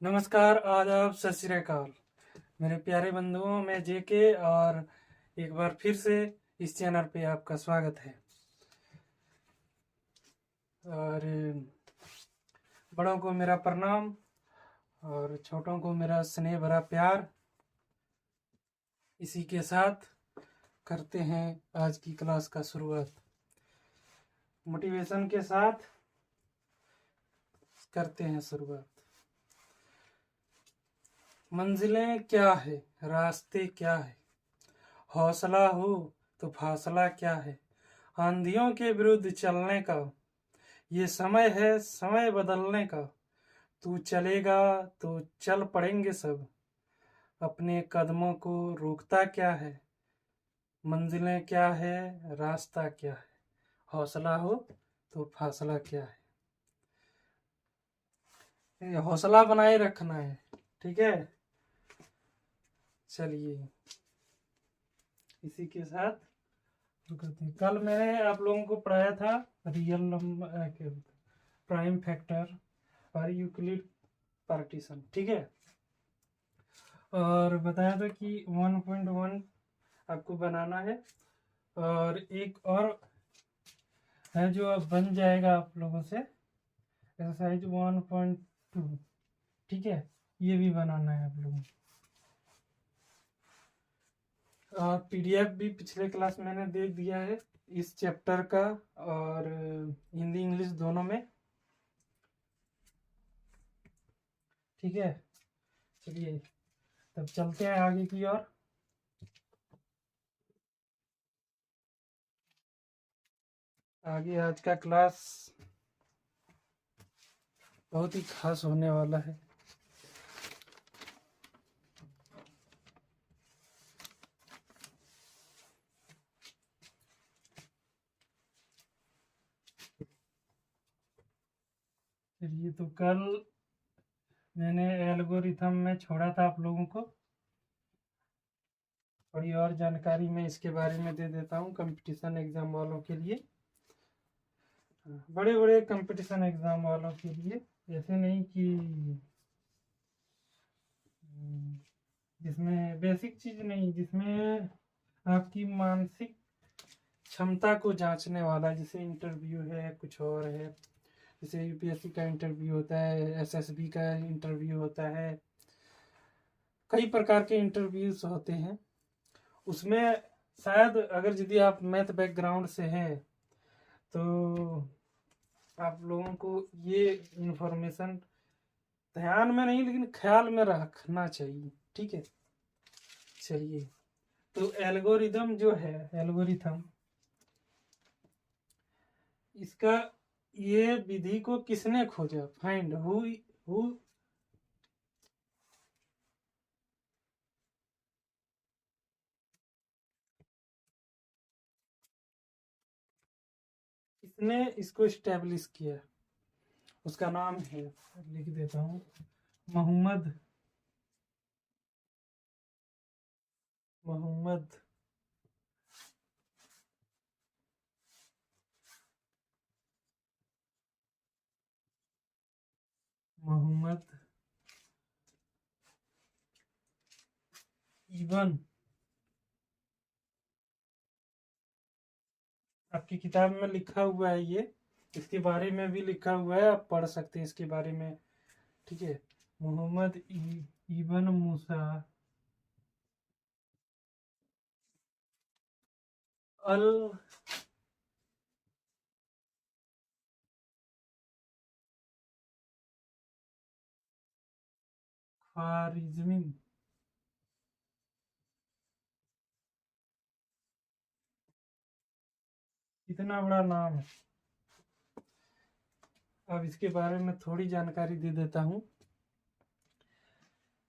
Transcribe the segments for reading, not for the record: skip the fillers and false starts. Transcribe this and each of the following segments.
नमस्कार, आदाब, सत श्री अकाल मेरे प्यारे बंधुओं। मैं जेके और एक बार फिर से इस चैनल पे आपका स्वागत है। और बड़ों को मेरा प्रणाम और छोटों को मेरा स्नेह भरा प्यार। इसी के साथ करते हैं आज की क्लास का शुरुआत। मोटिवेशन के साथ करते हैं शुरुआत। मंजिलें क्या है, रास्ते क्या है, हौसला हो तो फासला क्या है, आंधियों के विरुद्ध चलने का ये समय है, समय बदलने का। तू चलेगा तो चल पड़ेंगे सब, अपने कदमों को रोकता क्या है। मंजिलें क्या है, रास्ता क्या है, हौसला हो तो फासला क्या है। ये हौसला बनाए रखना है, ठीक है। चलिए इसी के साथ करते हैं। कल मैंने आप लोगों को पढ़ाया था रियल नंबर, प्राइम फैक्टर और यूक्लिड पार्टीशन, ठीक है। और बताया था कि 1.1 आपको बनाना है और एक और है जो अब बन जाएगा आप लोगों से, एक्सरसाइज 1.2, ठीक है। ये भी बनाना है आप लोगों को। और पीडीएफ भी पिछले क्लास मैंने दे दिया है इस चैप्टर का, और हिंदी इंग्लिश दोनों में, ठीक है। चलिए तब चलते हैं आगे की ओर। आगे आज का क्लास बहुत ही खास होने वाला है। चलिए तो कल मैंने एल्गोरिथम में छोड़ा था आप लोगों को। थोड़ी और जानकारी मैं इसके बारे में दे देता हूँ कंपटीशन एग्जाम वालों के लिए, बड़े बड़े कंपटीशन एग्जाम वालों के लिए। ऐसे नहीं कि जिसमें बेसिक चीज नहीं, जिसमें आपकी मानसिक क्षमता को जांचने वाला, जैसे इंटरव्यू है, कुछ और है। जैसे यूपीएससी का इंटरव्यू होता है, एसएसबी का इंटरव्यू होता है, कई प्रकार के इंटरव्यूज होते हैं। उसमें शायद अगर यदि आप मैथ बैकग्राउंड से हैं तो आप लोगों को ये इंफॉर्मेशन ध्यान में नहीं लेकिन ख्याल में रखना चाहिए, ठीक है। चलिए तो एल्गोरिदम जो है, एल्गोरिथम, इसका ये विधि को किसने खोजा, फाइंड हु किसने इसको स्टैब्लिश किया, उसका नाम है, लिख देता हूँ, मोहम्मद मोहम्मद मोहम्मद इबन। आपकी किताब में लिखा हुआ है ये, इसके बारे में भी लिखा हुआ है, आप पढ़ सकते हैं इसके बारे में, ठीक है। मोहम्मद इबन मूसा अल ख्वारिज़मी। इतना बड़ा नाम है। अब इसके बारे में थोड़ी जानकारी दे देता हूँ।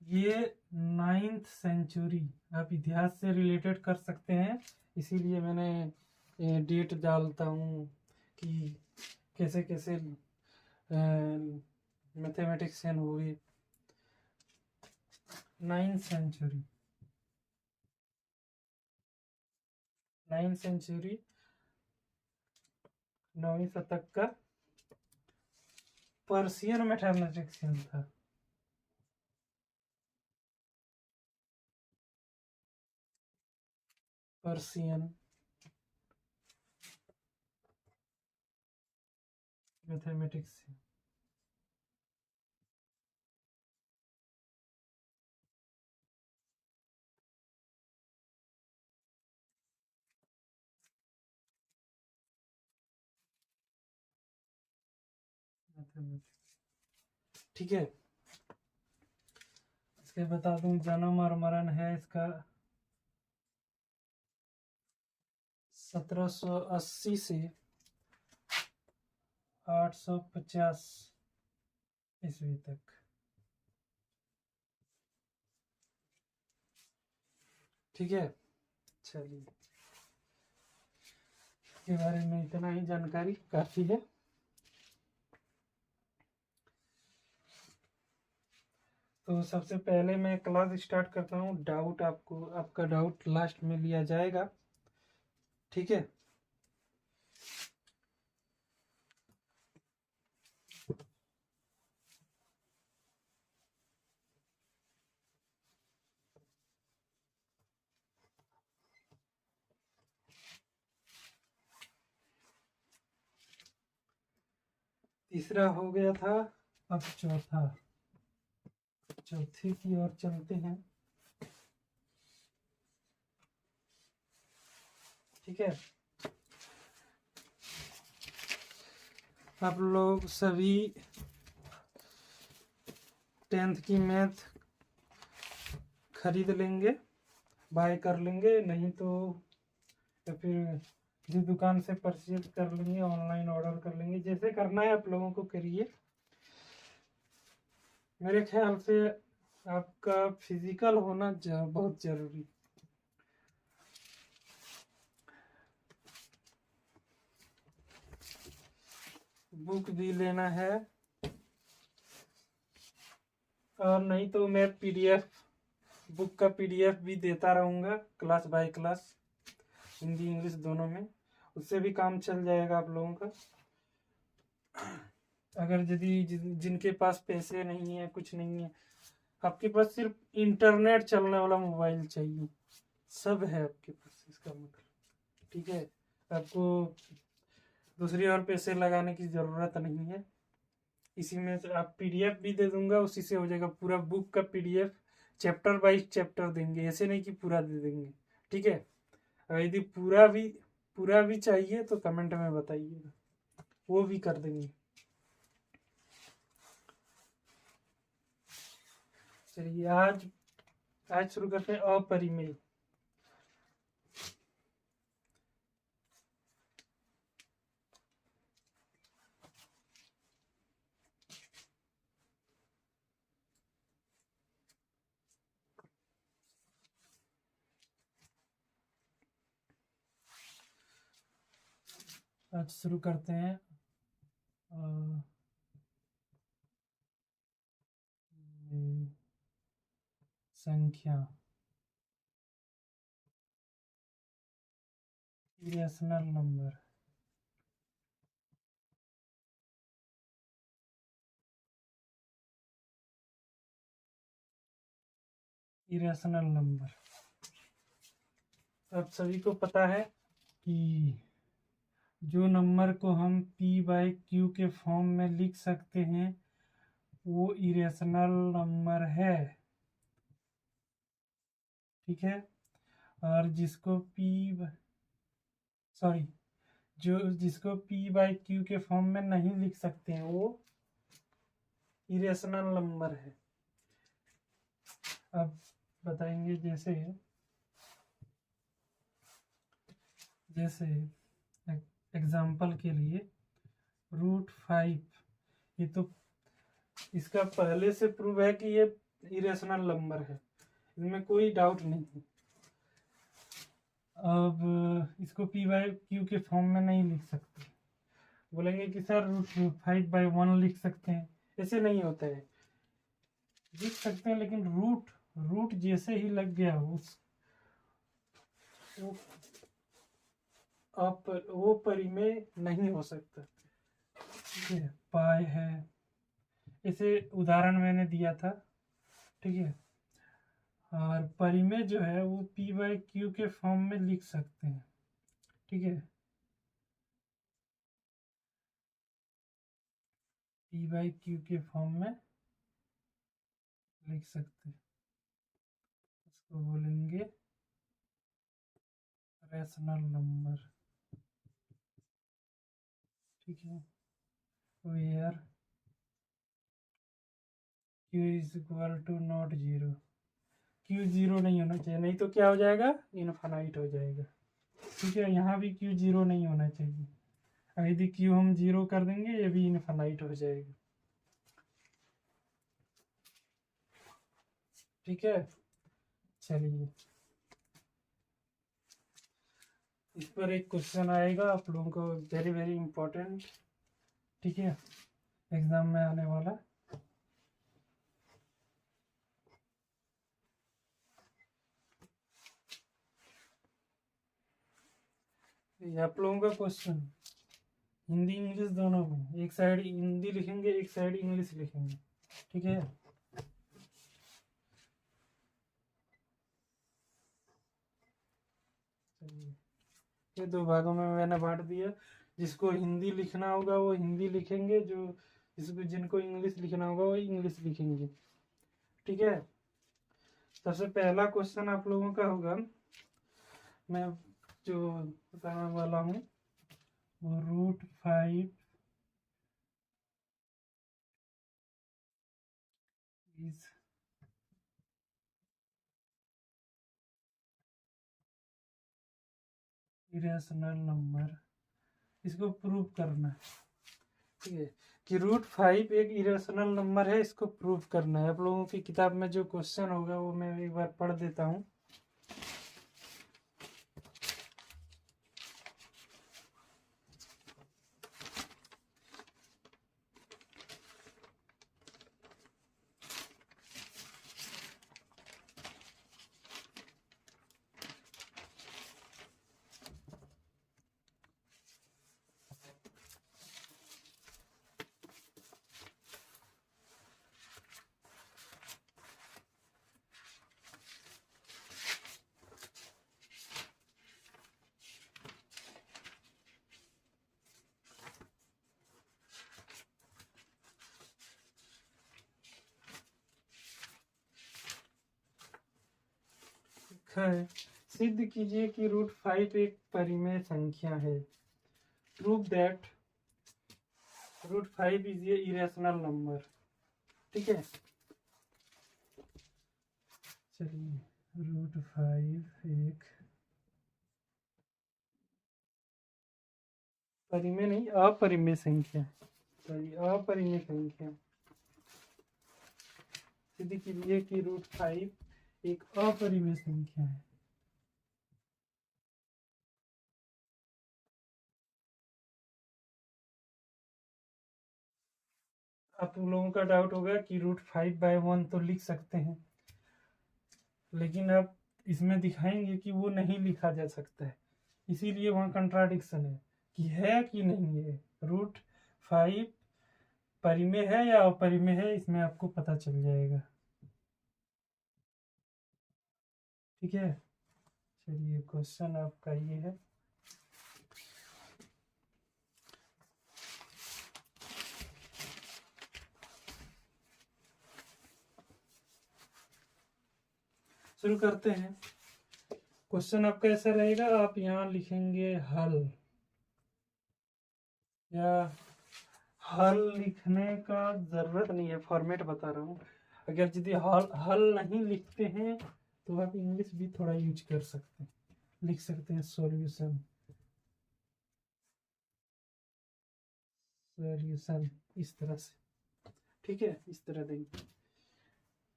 ये 9th सेंचुरी, आप इतिहास से रिलेटेड कर सकते हैं, इसीलिए मैंने डेट डालता हूँ कि कैसे कैसे मैथमेटिशियन हुए। 9th सेंचुरी, 9th सेंचुरी, 9वीं शतक का पर्शियन मैथमेटिशियन था। पर्शियन मैथमेटिक्स से। ठीक है, इसके बता दूं जन्म और मरण है इसका 1780 से 850 ईस्वी तक। ठीक है, चलिए के बारे में इतना ही जानकारी काफी है। तो सबसे पहले मैं क्लास स्टार्ट करता हूँ। डाउट आपका डाउट लास्ट में लिया जाएगा। ठीक है, तीसरा हो गया था, अब चौथे की ओर चलते हैं। ठीक है, आप लोग सभी 10th की मैथ खरीद लेंगे, बाय कर लेंगे, नहीं तो या फिर किसी दुकान से परचेज कर लेंगे, ऑनलाइन ऑर्डर कर लेंगे, जैसे करना है आप लोगों को करिए। मेरे ख्याल से आपका फिजिकल होना बहुत जरूरी। बुक भी लेना है, और नहीं तो मैं पीडीएफ बुक का पीडीएफ भी देता रहूँगा class by class, Hindi English दोनों में, उससे भी काम चल जाएगा आप लोगों का। अगर यदि जिनके पास पैसे नहीं है, कुछ नहीं है, आपके पास सिर्फ इंटरनेट चलने वाला मोबाइल चाहिए, सब है आपके पास, इसका मतलब। ठीक है, आपको दूसरी और पैसे लगाने की ज़रूरत नहीं है। इसी में से आप पीडीएफ भी दे दूंगा, उसी से हो जाएगा पूरा बुक का पीडीएफ। चैप्टर बाई चैप्टर देंगे, ऐसे नहीं कि पूरा दे देंगे। ठीक है, अगर यदि पूरा भी चाहिए तो कमेंट में बताइएगा, वो भी कर देंगे। चलिए आज शुरू करते हैं अपरिमेय। आज शुरू करते हैं संख्या, इरेशनल नंबर। इरेशनल नंबर, अब सभी को पता है कि जो नंबर को हम p/q के फॉर्म में लिख सकते हैं वो इरेशनल नंबर है। ठीक है, और जिसको जिसको p/q के फॉर्म में नहीं लिख सकते हैं वो इरेशनल नंबर है। अब बताएंगे, जैसे एग्जाम्पल के लिए √5, ये तो इसका पहले से प्रूव है कि ये इरेशनल नंबर है, इसमें कोई डाउट नहीं है। अब इसको p/q के फॉर्म में नहीं लिख सकते, बोलेंगे कि सर √5/1 लिख सकते हैं, ऐसे नहीं होता है। लिख सकते हैं, लेकिन रूट जैसे ही लग गया वो परिमेय नहीं हो सकता। ठीक है, पाई है, इसे उदाहरण मैंने दिया था। ठीक है, और परिमेय जो है वो P/Q के फॉर्म में लिख सकते हैं, ठीक है। P/Q के फॉर्म में लिख सकते हैं, इसको बोलेंगे रेशनल नंबर, ठीक है। Where Q is equal to not zero, Q zero नहीं होना चाहिए, नहीं तो क्या हो जाएगा, इनफाइनाइट हो जाएगा, ठीक है। यहाँ भी Q जीरो नहीं होना चाहिए, अब यदि Q हम जीरो कर देंगे ये भी इनफाइनाइट हो जाएगा, ठीक है। चलिए इस पर एक क्वेश्चन आएगा आप लोगों को, वेरी वेरी इंपॉर्टेंट, ठीक है, एग्जाम में आने वाला। ये आप लोगों का क्वेश्चन हिंदी इंग्लिश दोनों में, एक साइड हिंदी लिखेंगे एक साइड इंग्लिश लिखेंगे, ठीक है। ये दो भागों में मैंने बांट दिया, जिसको हिंदी लिखना होगा वो हिंदी लिखेंगे, जिनको इंग्लिश लिखना होगा वो इंग्लिश लिखेंगे, ठीक है। सबसे पहला क्वेश्चन आप लोगों का होगा, मैं जो बताने वाला हूँ वो √5 इज इरेशनल नंबर, इसको प्रूव करना है, ठीक है, कि √5 एक इरेशनल नंबर है, इसको प्रूव करना है। आप लोगों की किताब में जो क्वेश्चन होगा वो मैं एक बार पढ़ देता हूँ। है, सिद्ध कीजिए कि √5 एक परिमेय संख्या है, prove that √5 is a irrational number, ठीक है। चलिए √5 एक परिमेय नहीं अपरिमेय संख्या, सॉरी अपरिमेय संख्या, सिद्ध कीजिए कि √5 एक अपरिमेय संख्या है। आप लोगों का डाउट होगा कि √5/1 तो लिख सकते हैं, लेकिन आप इसमें दिखाएंगे कि वो नहीं लिखा जा सकता है, इसीलिए वहाँ कंट्राडिक्शन है कि नहीं है, √5 परिमेय है या अपरिमेय है, इसमें आपको पता चल जाएगा, ठीक है। चलिए क्वेश्चन आपका ये है, शुरू करते हैं। क्वेश्चन आपका ऐसा रहेगा, आप यहाँ लिखेंगे हल, या हल लिखने का जरूरत नहीं है, फॉर्मेट बता रहा हूँ। अगर यदि हल नहीं लिखते हैं तो आप इंग्लिश भी थोड़ा यूज कर सकते हैं, लिख सकते हैं सॉल्यूशन, सॉल्यूशन इस तरह से, ठीक है, इस तरह देंगे,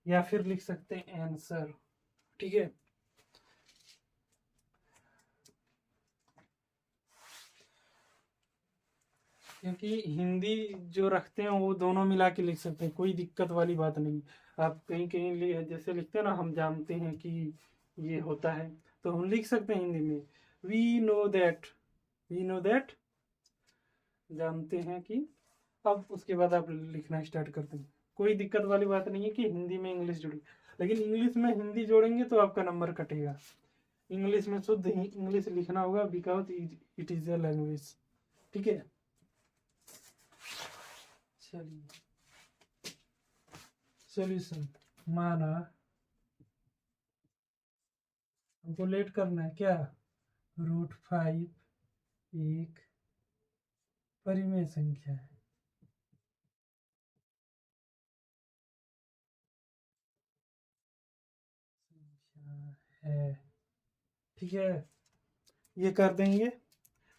या फिर लिख सकते हैं आंसर, ठीक है। क्योंकि हिंदी जो रखते हैं वो दोनों मिला के लिख सकते हैं, कोई दिक्कत वाली बात नहीं। आप कहीं कहीं जैसे लिखते हैं ना, हम जानते हैं कि ये होता है, तो हम लिख सकते हैं हिंदी में we know that, we know that, जानते हैं कि, अब उसके बाद आप लिखना स्टार्ट करते हैं, कोई दिक्कत वाली बात नहीं है कि हिंदी में इंग्लिश जुड़ी। लेकिन इंग्लिश में हिंदी जोड़ेंगे तो आपका नंबर कटेगा। इंग्लिश में शुद्ध ही इंग्लिश लिखना होगा, because it is a language. ठीक है, चलिए सॉल्यूशन। माना हमको लेट करना है क्या, √5 एक परिमेय संख्या है। ठीक है, ये कर देंगे।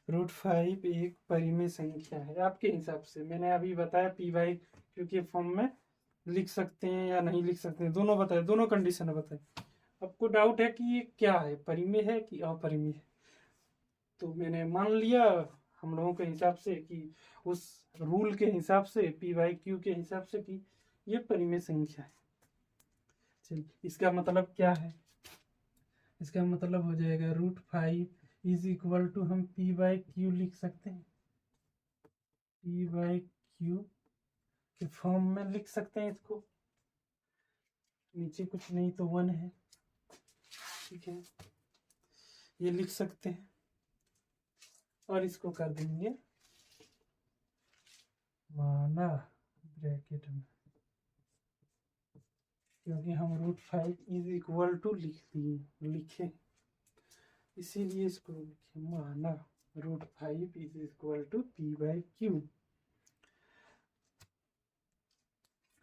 √5 एक परिमेय संख्या है आपके हिसाब से। मैंने अभी बताया p/q के फॉर्म में लिख सकते हैं या नहीं लिख सकते हैं, दोनों बताए, दोनों कंडीशन बताए। आपको डाउट है कि ये क्या है, परिमेय है कि अपरिमेय है, तो मैंने मान लिया हम लोगों के हिसाब से कि उस रूल के हिसाब से p/q के हिसाब से कि ये परिमेय संख्या है। चलिए, इसका मतलब क्या है, इसका मतलब हो जाएगा √5 इज इक्वल टू, हम p/q लिख सकते हैं, p/q के फॉर्म में लिख सकते हैं इसको, नीचे कुछ नहीं तो 1 है। ठीक है, ये लिख सकते हैं और इसको कर देंगे माना ब्रैकेट में, क्योंकि हम √5 इज इक्वल टू लिखे, इसीलिए इसको लिखे माना √5 इज इक्वल टू p/q,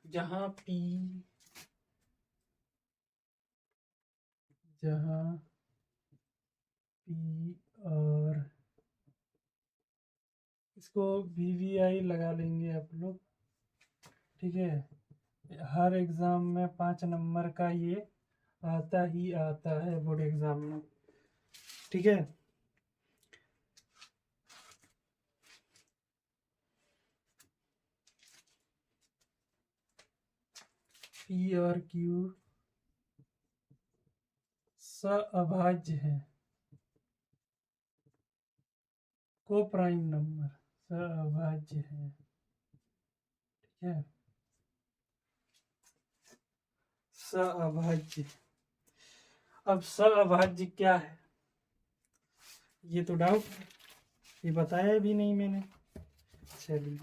जहाँ p और इसको VVI लगा लेंगे आप लोग। ठीक है, हर एग्जाम में 5 नंबर का ये आता ही आता है बोर्ड एग्जाम में। ठीक है, p और q सअभाज्य है, को प्राइम नंबर सअभाज्य है। ठीक है, सअभाज्य। अब सअभाज्य क्या है, ये तो डाउट है, ये बताया भी नहीं मैंने। चलिए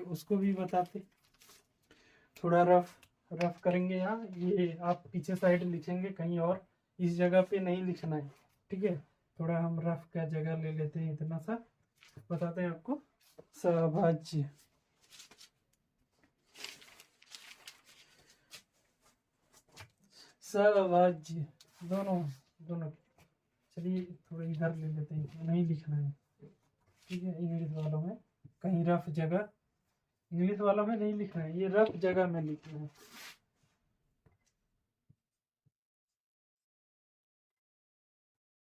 उसको भी बताते, थोड़ा रफ करेंगे। यहाँ ये आप पीछे साइड लिखेंगे कहीं और, इस जगह पे नहीं लिखना है। ठीक है, थोड़ा हम रफ का जगह ले लेते हैं, इतना सा बताते हैं आपको। सअभाज्य, सअभाज्य दोनों दोनों। चलिए थोड़ा इधर ले लेते हैं, नहीं लिखना है। ठीक है, इंग्लिश वालों में कहीं रफ जगह, इंग्लिश वालों में नहीं लिखना है, ये रफ जगह में लिखना है।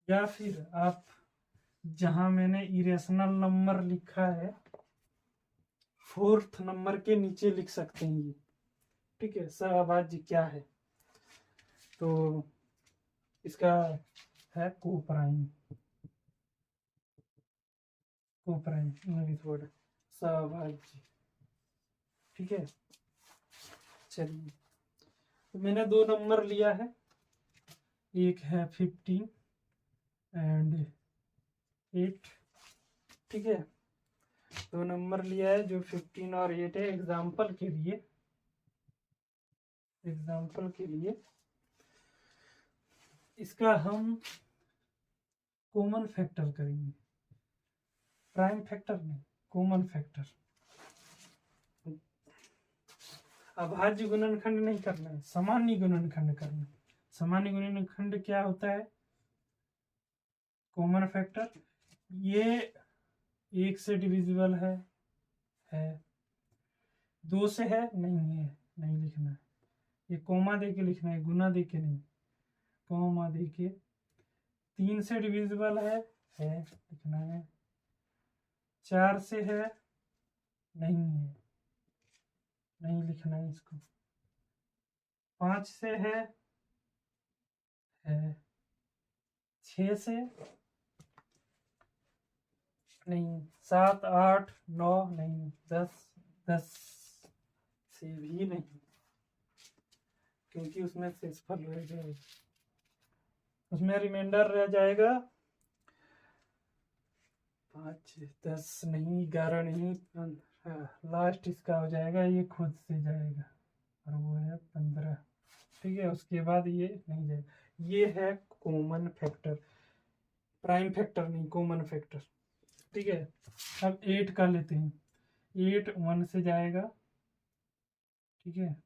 या फिर आप जहां मैंने इरेशनल नंबर लिखा है 4th नंबर के नीचे लिख सकते हैं ये। ठीक है, सअभाज्य क्या है, तो इसका है कोप्राइम इंग्लिश वर्ड सअभाज्य। ठीक है, चलिए तो मैंने 2 नंबर लिया है, एक है 15 एंड 8। ठीक है, 2 नंबर लिया है जो 15 और 8 है। एग्जाम्पल के लिए इसका हम कॉमन फैक्टर करेंगे, प्राइम फैक्टर नहीं, कॉमन फैक्टर। अभाज्य गुणनखंड नहीं करना है, सामान्य गुणनखंड करना है। सामान्य गुणनखंड क्या होता है, कॉमन फैक्टर। ये 1 से डिविजिबल है 2 से है, नहीं लिखना है, ये कोमा दे के लिखना है, गुना दे के नहीं, कोमा दे के। 3 से डिविजिबल है लिखना है, 4 से है, नहीं लिखना है इसको, 5 से है 6 से नहीं, 7 8 9 नहीं, 10 से भी नहीं, क्योंकि उसमें शेषफल रह जाएगा, उसमें रिमाइंडर रह जाएगा 5 10 नहीं 11 नहीं 15, लास्ट इसका हो जाएगा, ये खुद से जाएगा और वो है 15। ठीक है, उसके बाद ये नहीं जाएगा। ये है कॉमन फैक्टर, प्राइम फैक्टर नहीं, कॉमन फैक्टर। ठीक है, अब 8 का लेते हैं। 8 1 से जाएगा। ठीक है,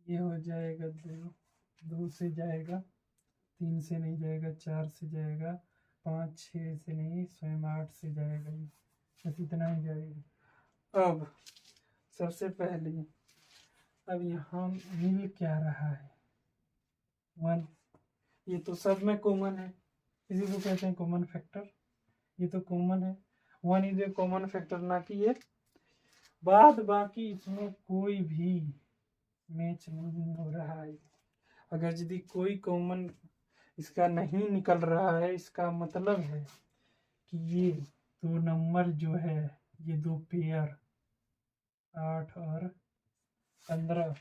ये हो जाएगा 2, 2 से जाएगा, 3 से नहीं जाएगा, 4 से जाएगा, 5 6 से नहीं, स्वयं 8 से जाएगा, ये बस इतना ही जाएगा। अब सबसे पहले अब यहाँ मिल क्या रहा है 1, ये तो सब में कॉमन है, इसी को कहते हैं कॉमन फैक्टर। ये तो कॉमन है, 1 इज ए कॉमन फैक्टर, ना कि ये बाद बाकी इसमें कोई भी मैच नहीं हो रहा है। अगर यदि कोई कॉमन इसका नहीं निकल रहा है, इसका मतलब है कि ये दो नंबर जो है, ये दो पेयर 8 और 15,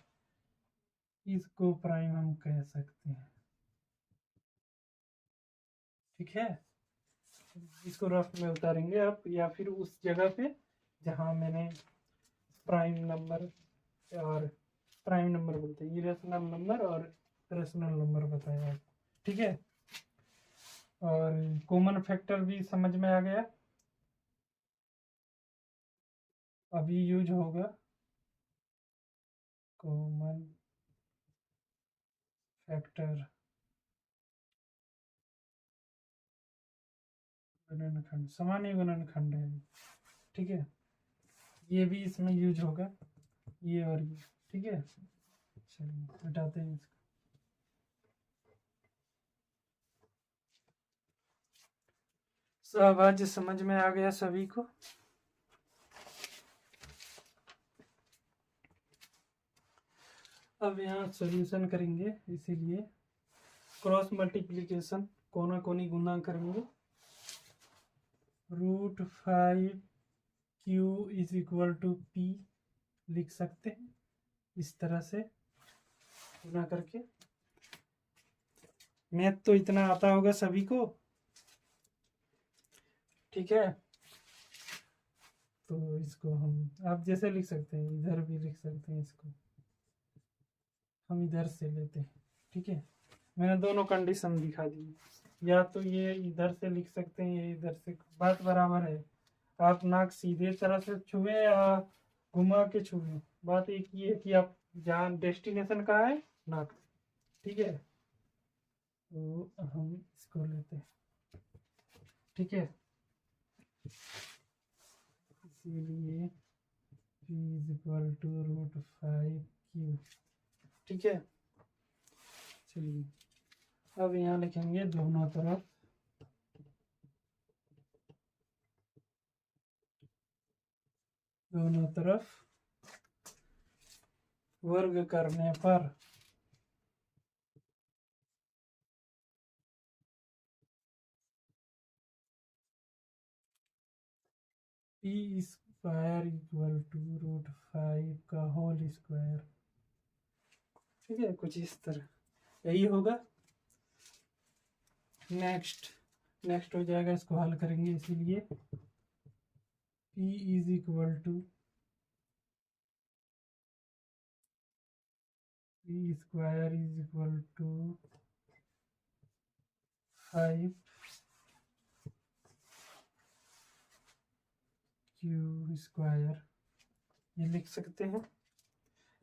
इसको प्राइम हम कह सकते हैं। ठीक है, इसको रफ में उतारेंगे आप, या फिर उस जगह पे जहां मैंने प्राइम नंबर और प्राइम नंबर बोलते हैं, इरेशनल नंबर और रेशनल नंबर बताया। ठीक है, और कॉमन फैक्टर भी समझ में आ गया। अभी यूज होगा कॉमन फैक्टर गुणनखंड, सामान्य गुणनखंड है। ठीक है, ये भी इसमें यूज होगा, ये और ये। ठीक है, चलिए हटाते हैं इसको। सब आज समझ में आ गया सभी को। अब यहाँ सॉल्यूशन करेंगे, इसीलिए क्रॉस मल्टीप्लिकेशन, कोना कोनी गुना करेंगे। √5Q is equal to P लिख सकते हैं इस तरह से गुना करके। मैथ तो इतना आता होगा सभी को। ठीक है, तो इसको हम आप जैसे लिख सकते हैं, इधर भी लिख सकते हैं, इसको हम इधर से लेते हैं। ठीक है, मैंने दोनों कंडीशन दिखा दी, या तो ये इधर से लिख सकते हैं, ये इधर से, बात बराबर है। आप नाक सीधे तरह से छुए या घुमा के छुए, बात एक ही है कि आप जहाँ डेस्टिनेशन कहाँ है, नाक। ठीक है, तो हम इसको लेते हैं। ठीक है, इसीलिए P is equal to √5Q। ठीक है, चलिए अब यहाँ लिखेंगे दोनों तरफ वर्ग करने पर P स्क्वायर इक्वल टू √5 का होल स्क्वायर। ठीक है, कुछ इस तरह यही होगा। नेक्स्ट हो जाएगा, इसको हल करेंगे, इसीलिए P is equal to P square is equal to 5Q square, ये लिख सकते हैं।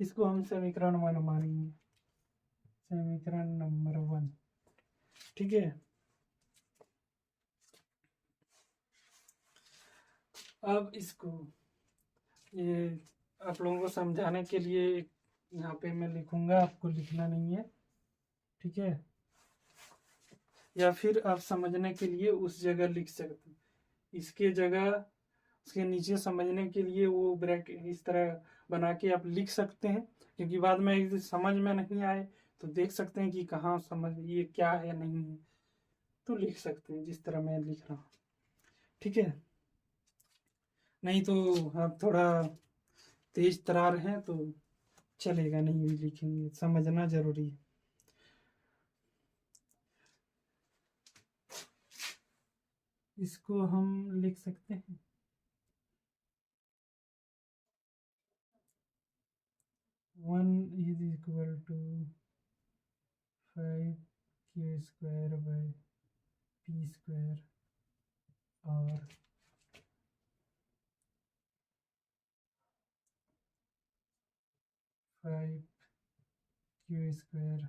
इसको हम समीकरण 1 मानेंगे, समीकरण नंबर 1। ठीक है, अब इसको ये आप लोगों को समझाने के लिए यहाँ पे मैं लिखूंगा, आपको लिखना नहीं है। ठीक है, या फिर आप समझने के लिए उस जगह लिख सकते हैं, इसके जगह उसके नीचे समझने के लिए वो ब्रैकेट इस तरह बना के आप लिख सकते हैं, क्योंकि बाद में यदि समझ में नहीं आए तो देख सकते हैं कि कहाँ समझ ये क्या है नहीं है, तो लिख सकते हैं जिस तरह मैं लिख रहा हूँ। ठीक है, नहीं तो आप थोड़ा तेज तरार हैं तो चलेगा, नहीं भी लिखेंगे, समझना जरूरी है। इसको हम लिख सकते हैं 1 is equal to 5q² / p² और 5q²।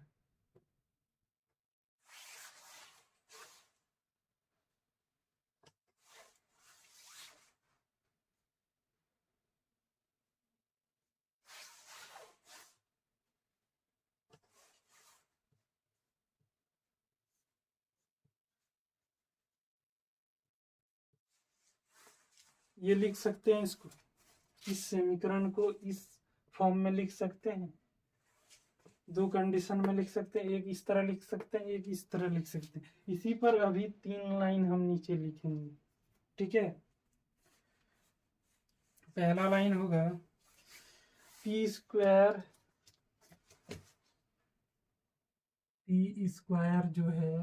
ये लिख सकते हैं इसको, इस समीकरण को इस फॉर्म में लिख सकते हैं। दो कंडीशन में लिख सकते हैं, एक इस तरह लिख सकते हैं, एक इस तरह लिख सकते हैं। इसी पर अभी 3 लाइन हम नीचे लिखेंगे, ठीक है। पहला लाइन होगा p² जो है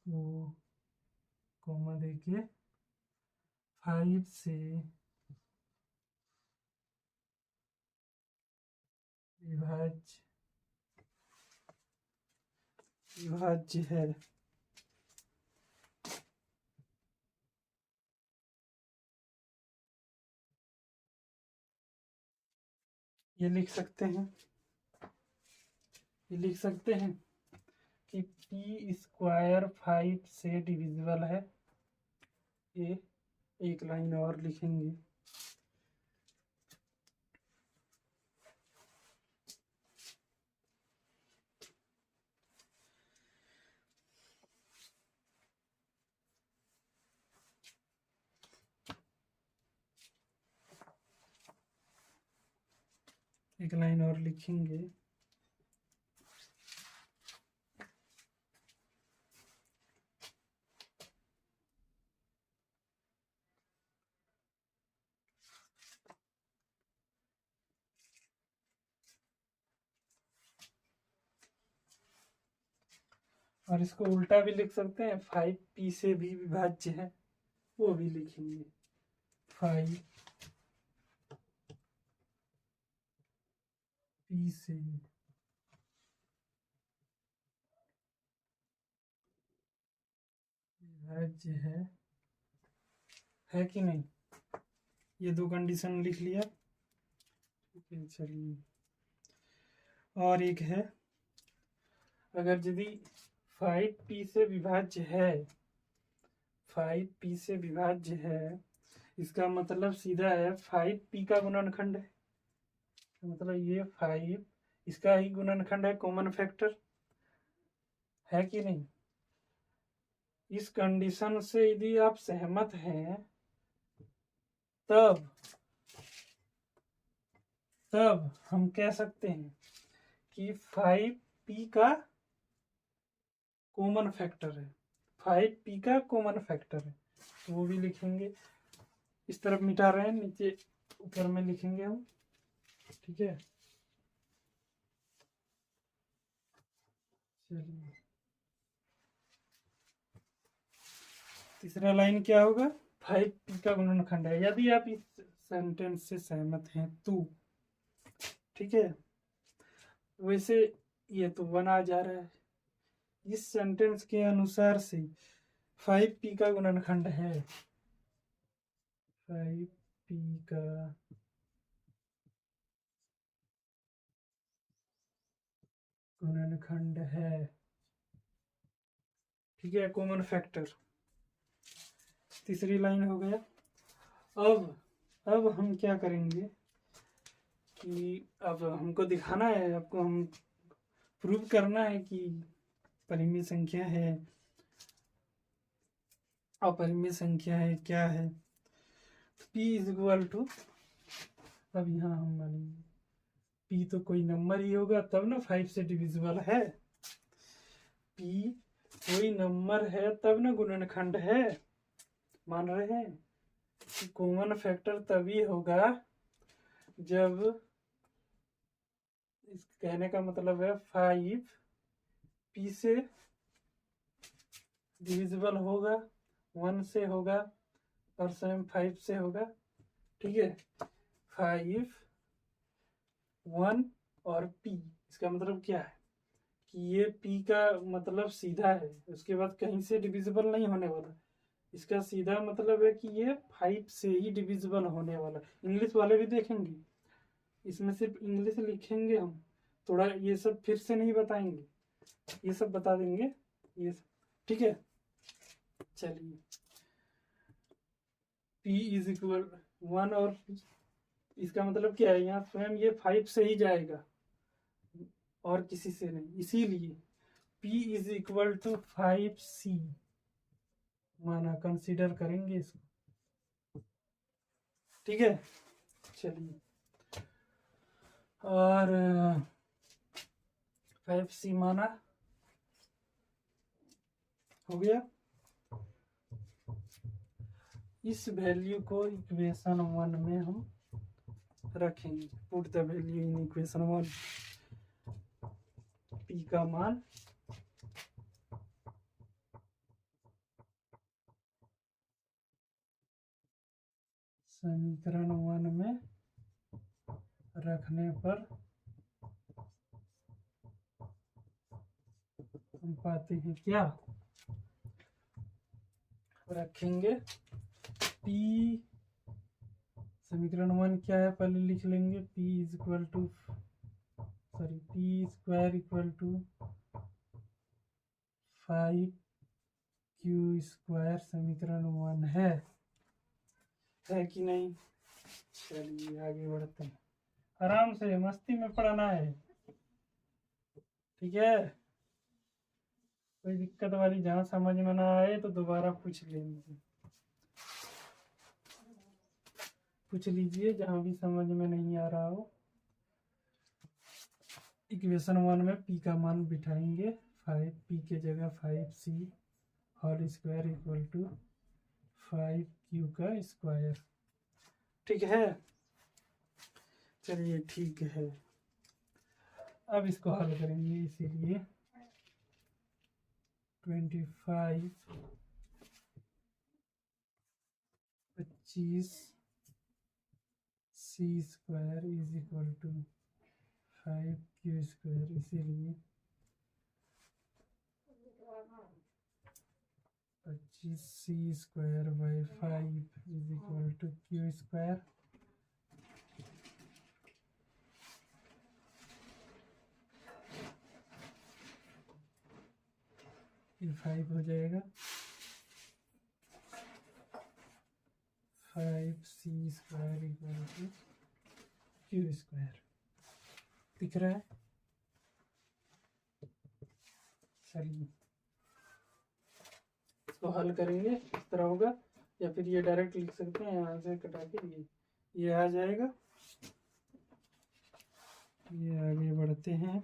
वो कॉमा देके 5 से विभाज्य है। ये लिख सकते हैं, ये लिख सकते हैं कि p² 5 से डिविजिबल है। ये एक लाइन और लिखेंगे, एक लाइन और लिखेंगे। और इसको उल्टा भी लिख सकते हैं, 5p से भी विभाज्य है, वो भी लिखेंगे। 5p से विभाज्य है कि नहीं। ये दो कंडीशन लिख लिया, ठीक है। चलिए, और एक है, अगर यदि 5p से विभाज्य है, 5p से विभाज्य है, इसका मतलब सीधा है 5p का गुणनखंड है, मतलब ये 5 इसका ही गुणनखंड है, कॉमन फैक्टर है कि नहीं। इस कंडीशन से यदि आप सहमत हैं तब हम कह सकते हैं कि 5p का कॉमन फैक्टर है, 5p का कॉमन फैक्टर है, तो वो भी लिखेंगे। इस तरफ मिटा रहे हैं, नीचे ऊपर में लिखेंगे हम, ठीक है। चलिए, तीसरा लाइन क्या होगा, 5p का गुणनखंड है, यदि आप इस सेंटेंस से सहमत हैं तो, ठीक है। वैसे ये तो 1 आ जा रहा है, इस सेंटेंस के अनुसार से 5p का गुणनखंड है, 5p का गुणनखंड है, ठीक है, कॉमन फैक्टर। तीसरी लाइन हो गया। अब हम क्या करेंगे कि अब हमको दिखाना है, आपको हम प्रूव करना है कि परिमेय संख्या है, अपरिमेय संख्या है, क्या है। p इज इक्वल टू, अब यहाँ हम मानेंगे p तो कोई नंबर ही होगा तब ना 5 से डिविजिबल है, p कोई नंबर है तब ना गुणनखंड है, मान रहे हैं कि कॉमन फैक्टर तभी होगा जब इस कहने का मतलब है 5 p से डिविजिबल होगा, 1 से होगा और सेम 5 से होगा। ठीक है, 5, 1 और p, इसका मतलब क्या है कि ये p का मतलब सीधा है, उसके बाद कहीं से डिविजिबल नहीं होने वाला। इसका सीधा मतलब है कि ये 5 से ही डिविजिबल होने वाला। इंग्लिश वाले भी देखेंगे, इसमें सिर्फ इंग्लिश लिखेंगे हम, थोड़ा ये सब फिर से नहीं बताएंगे, ये सब बता देंगे ये सब। ठीक है, चलिए p इज इक्वल 1 और इसका मतलब क्या है, यहाँ स्वयं ये 5 से ही जाएगा और किसी से नहीं, इसीलिए p is equal to 5c माना, कंसीडर करेंगे इसको। ठीक है, चलिए, और 5c माना, हो गया। इस वैल्यू को इक्वेशन 1 में हम रखेंगे। Put the value in equation 1, p का मान समीकरण 1 में रखने पर हम पाते हैं क्या, रखेंगे p, समीकरण 1 क्या है पहले लिख लेंगे, p is equal to p square equal to 5q square समीकरण 1 है कि नहीं। चलिए आगे बढ़ते हैं, आराम से मस्ती में पढ़ना है। ठीक है, कोई दिक्कत वाली जहाँ समझ में ना आए तो दोबारा पूछ लेंगे, पूछ लीजिए जहाँ भी समझ में नहीं आ रहा हो। इक्वेशन 1 में p का मान बिठाएंगे, 5p के जगह 5c whole square equal to 5q का स्क्वायर। ठीक है, चलिए ठीक है, अब इसको हल करेंगे, इसीलिए 25 25 c square is equal to 5q square, इसीलिए 25c square by 5 is equal to q square. ये 5 हो जाएगा, 5c square equal to q square, दिख रहा है। चलिए इसको हल करेंगे, इस तरह होगा, या फिर ये डायरेक्ट लिख सकते हैं, यहाँ से कटा के ये आ जाएगा। ये आगे बढ़ते हैं,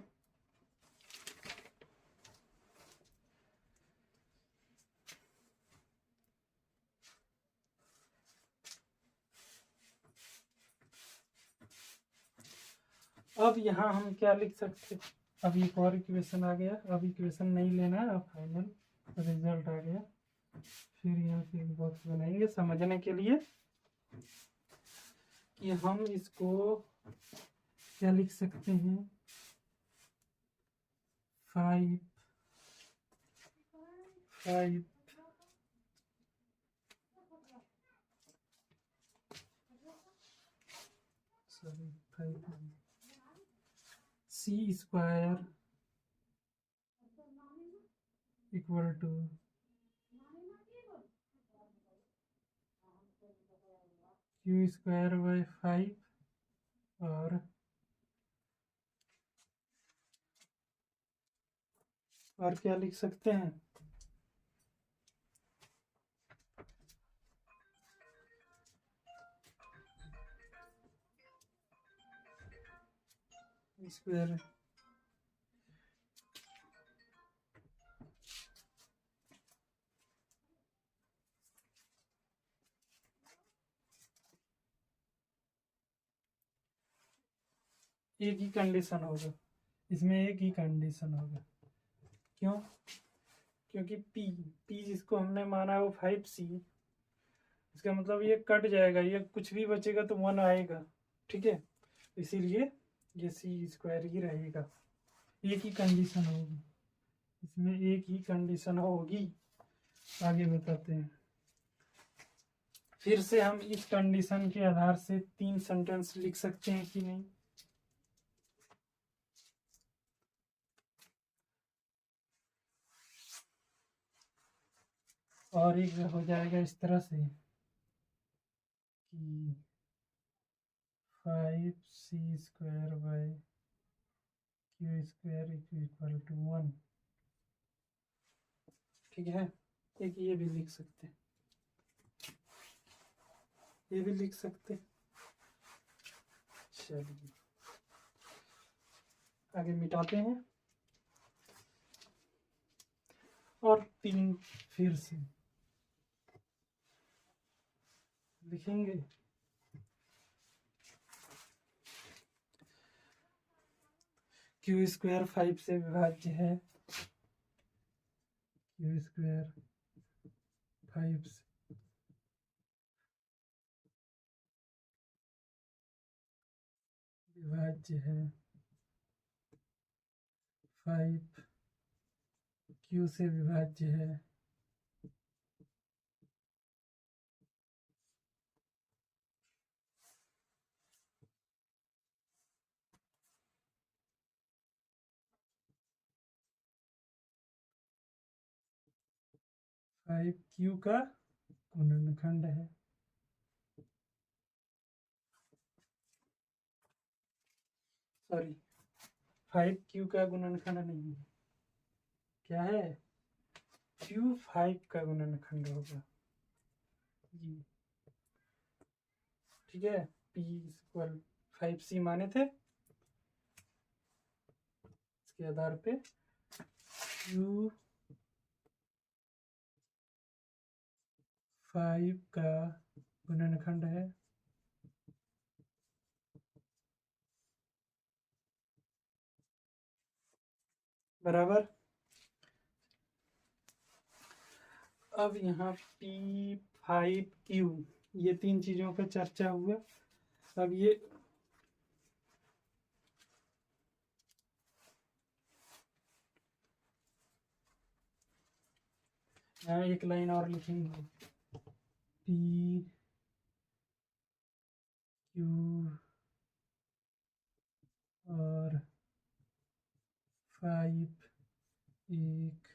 अब यहाँ हम क्या लिख सकते हैं, अब एक और इक्वेशन आ गया, अब इक्वेशन नहीं लेना है, अब फाइनल रिजल्ट आ गया। फिर यहाँ से एक बॉक्स बनाएंगे समझने के लिए कि हम इसको क्या लिख सकते हैं, 5 c square equal to q square by 5, और क्या लिख सकते हैं, स्क्वायर एक ही कंडीशन होगा, इसमें एक ही कंडीशन होगा। क्यों? क्योंकि पी जिसको हमने माना है वो 5C, इसका मतलब ये कट जाएगा, ये कुछ भी बचेगा तो 1 आएगा। ठीक है, इसीलिए ये C² ही रहेगा। एक ही कंडीशन होगी, इसमें एक ही कंडीशन होगी। आगे बताते हैं। फिर से हम इस कंडीशन के आधार से 3 सेंटेंस लिख सकते हैं कि नहीं? और एक हो जाएगा इस तरह से कि 5C² by Q² equal to 1। ठीक है, एक ये भी लिख सकते हैं, ये भी लिख सकते हैं। चलिए आगे मिटाते हैं और 3 फिर से लिखेंगे। Q² 5 से विभाज्य है, Q² 5 से विभाज्य है, 5 Q से विभाज्य है, फाइव Q का गुणनखंड है। सॉरी, 5Q का गुणनखंड नहीं है, क्या है? Q5 का गुणनखंड होगा जी। ठीक है, P 5C माने थे, इसके आधार पे Q5 का गुणनखंड है, बराबर। अब यहाँ P5Q, ये 3 चीजों पे चर्चा हुआ। अब ये यहाँ एक लाइन और लिखेंगे, P Q और 5 एक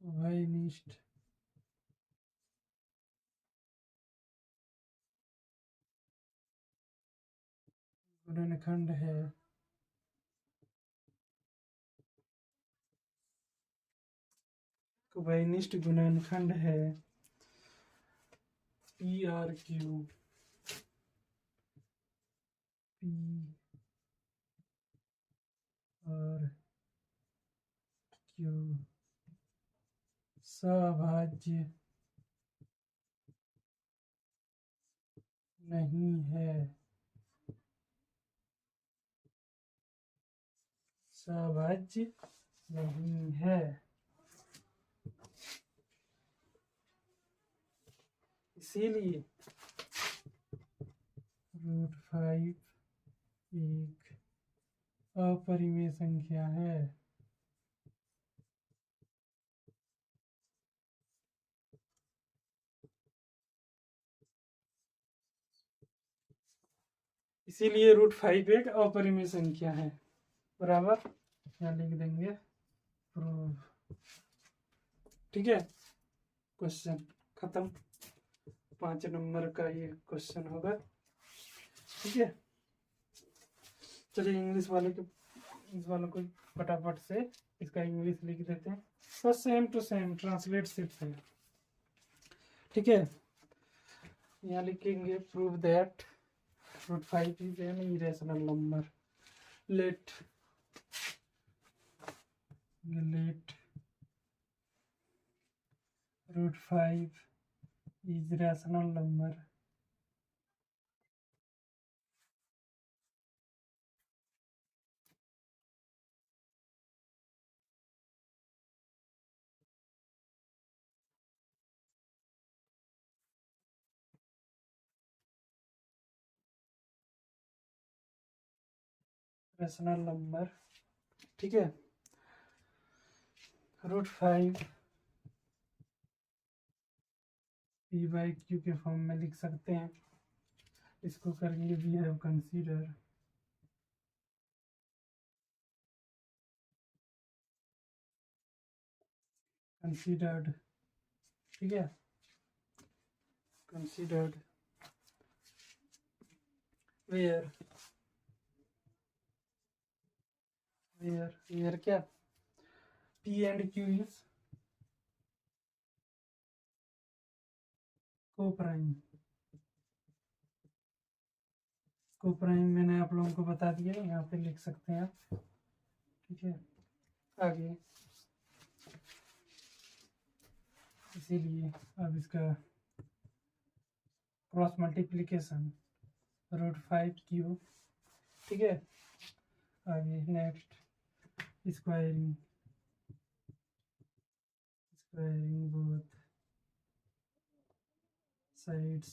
उभयनिष्ठ गुणनखंड है, उभयनिष्ठ गुणनखंड है P और Q, P और Q सभाज्य नहीं है, सभाज्य नहीं है। इसीलिए √5 एक अपरिमेय संख्या है। इसीलिए √5 एक अपरिमेय संख्या है, बराबर। यहाँ लिख देंगे प्रूव। ठीक है, क्वेश्चन खत्म। 5 नंबर का ये क्वेश्चन होगा। ठीक है, चलिए इंग्लिश वालों को फटाफट से इसका इंग्लिश लिख देते हैं, तो सेम टू सेम ट्रांसलेट सिर्फ है। ठीक है, यहाँ लिखेंगे prove that √5 is an irrational number. Let √5 is rational number rational number, ठीक है। √5 p/q के फॉर्म में लिख सकते हैं। इसको करेंगे वी हैव कंसीडर्ड, ठीक है। कंसीडर्ड वेयर क्या, p and q is coprime. Coprime मैंने आप लोगों को बता दिया, यहाँ पे लिख सकते हैं आप, ठीक है। आगे इसीलिए अब इसका क्रॉस मल्टीप्लिकेशन √5q, ठीक है। आगे next squaring both sides,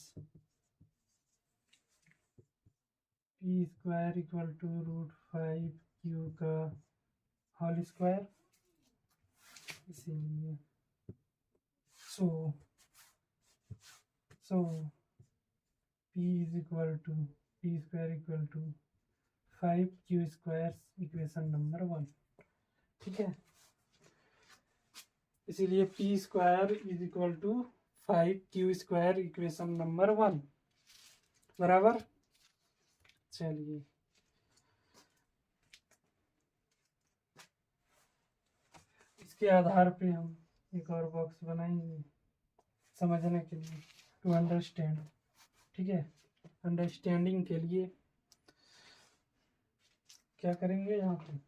p² equal to √5q का होल स्क्वायर। इसीलिए so p² equal to 5q² equation number 1, ठीक है। इसीलिए p² equal to 5q² equation number 1 बराबर। चलिए इसके आधार पे हम एक और बॉक्स बनाएंगे समझने के लिए, टू अंडरस्टैंड, ठीक है। अंडरस्टैंडिंग के लिए क्या करेंगे, यहाँ पे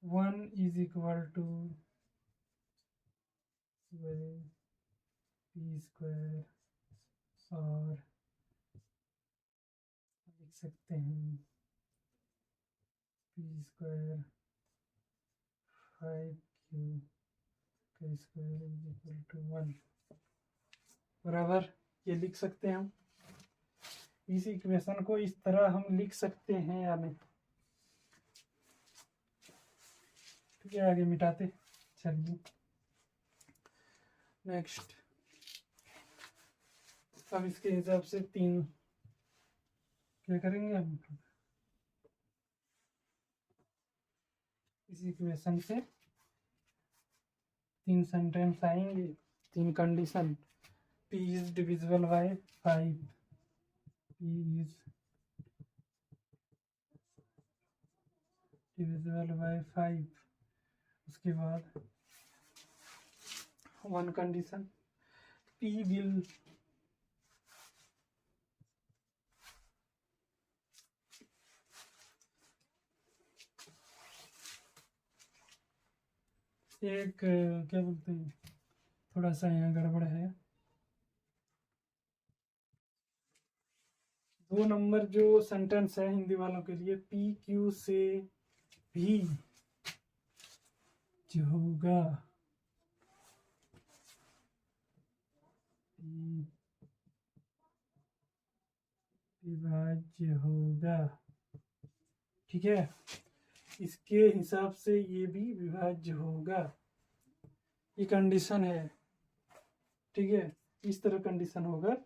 1 इज इक्वल टू p² और लिख सकते हैं p² 5q² is equal to 1 बराबर। ये लिख सकते हैं हम। इस इक्वेशन को इस तरह हम लिख सकते हैं या नहीं, ठीक है। आगे मिटाते चलिए। नेक्स्ट अब इसके हिसाब से 3 क्या करेंगे हम, इस इक्वेशन से 3 सेंटेंस आएंगे, 3 condition. p is divisible by 5, p is divisible by 5। उसके बाद 1 कंडीशन, p विल एक क्या बोलते हैं, थोड़ा सा यहाँ गड़बड़ है। 2 नंबर जो सेंटेंस है हिंदी वालों के लिए, PQ से भी जो होगा विभाज्य होगा, ठीक है। इसके हिसाब से ये भी विभाज्य होगा, ये कंडीशन है, ठीक है। इस तरह कंडीशन होगा,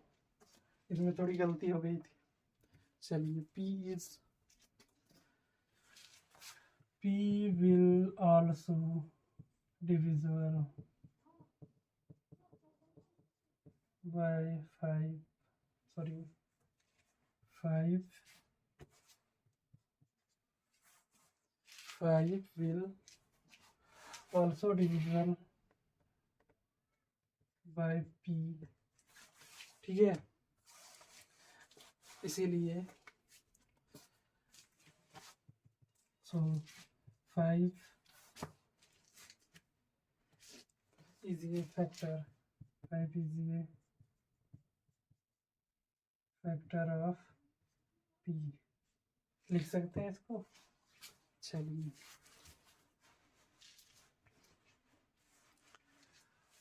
इसमें थोड़ी गलती हो गई थी। चलिए p will also divisible by 5 will also divisible by p, ठीक है। इसीलिए 5 is a factor, 5 is a factor of p, लिख सकते हैं इसको। चलिए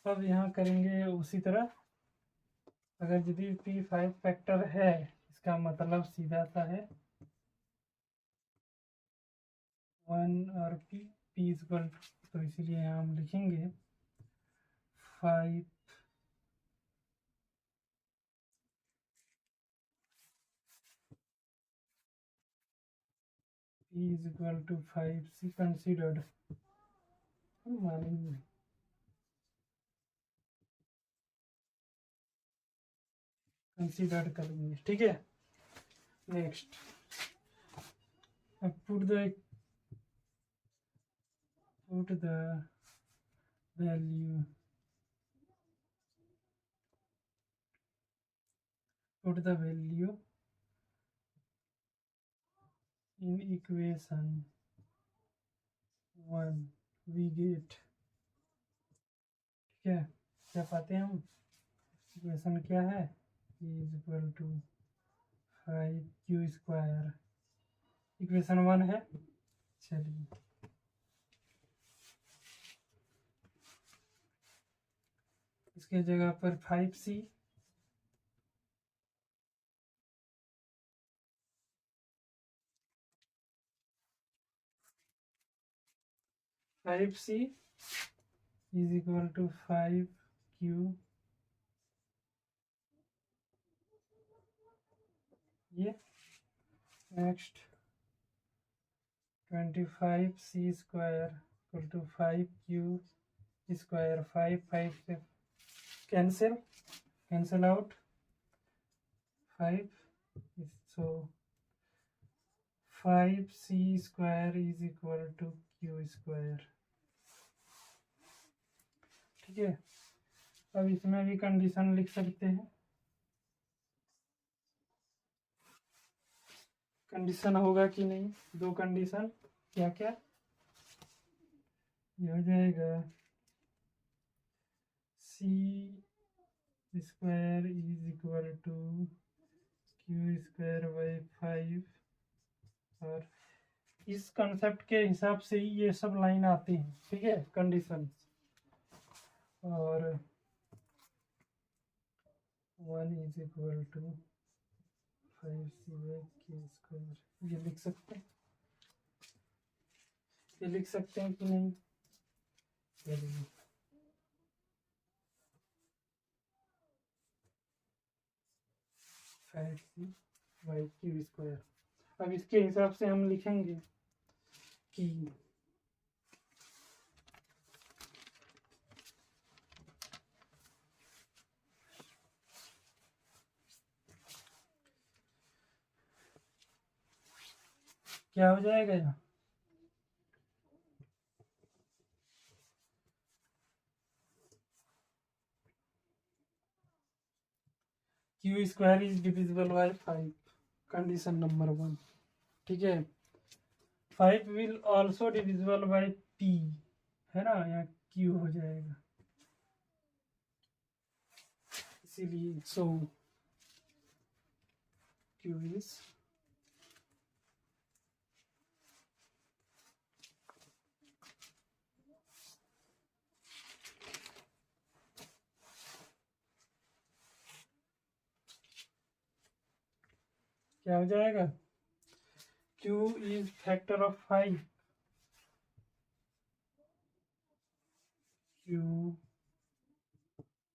अब यहाँ करेंगे उसी तरह अगर यदि p 5 फैक्टर है, इसका मतलब सीधा सा है 1 और p इक्वल, तो इसीलिए हम लिखेंगे 5 p is equal to 5c considered, मानेंगे कंसीडर्ड करेंगे, ठीक है। नेक्स्ट, अब put the value in equation 1 we get, ठीक है। क्या पाते हैं हम, इक्वेशन क्या है, e is equal to 5q square, equation 1 है। चलिए इसके जगह पर 5c 5c is equal to 5q, ये next 25c square equal to 5q square, 5 से cancel out 5, so 5c square is equal to q square, ठीक है। अब इसमें भी कंडीशन लिख सकते हैं, कंडीशन होगा कि नहीं, 2 कंडीशन, क्या क्या, ये हो जाएगा c square is equal to q square by 5, और इस कंसेप्ट के हिसाब से ही ये सब लाइन आती हैं, ठीक है, कंडीशन। और 1 is equal to 5c by q square, ये लिख सकते हैं, ये लिख सकते हैं कि नहीं, चलिए 5c बाई q स्क्वायर। अब इसके हिसाब से हम लिखेंगे कि क्या हो जाएगा, यहाँ q square is divisible by 5, condition number 1, ठीक है। 5 will also divisible by p, है ना, यहाँ q हो जाएगा, इसीलिए सो q इज क्या हो जाएगा, q is factor of 5, q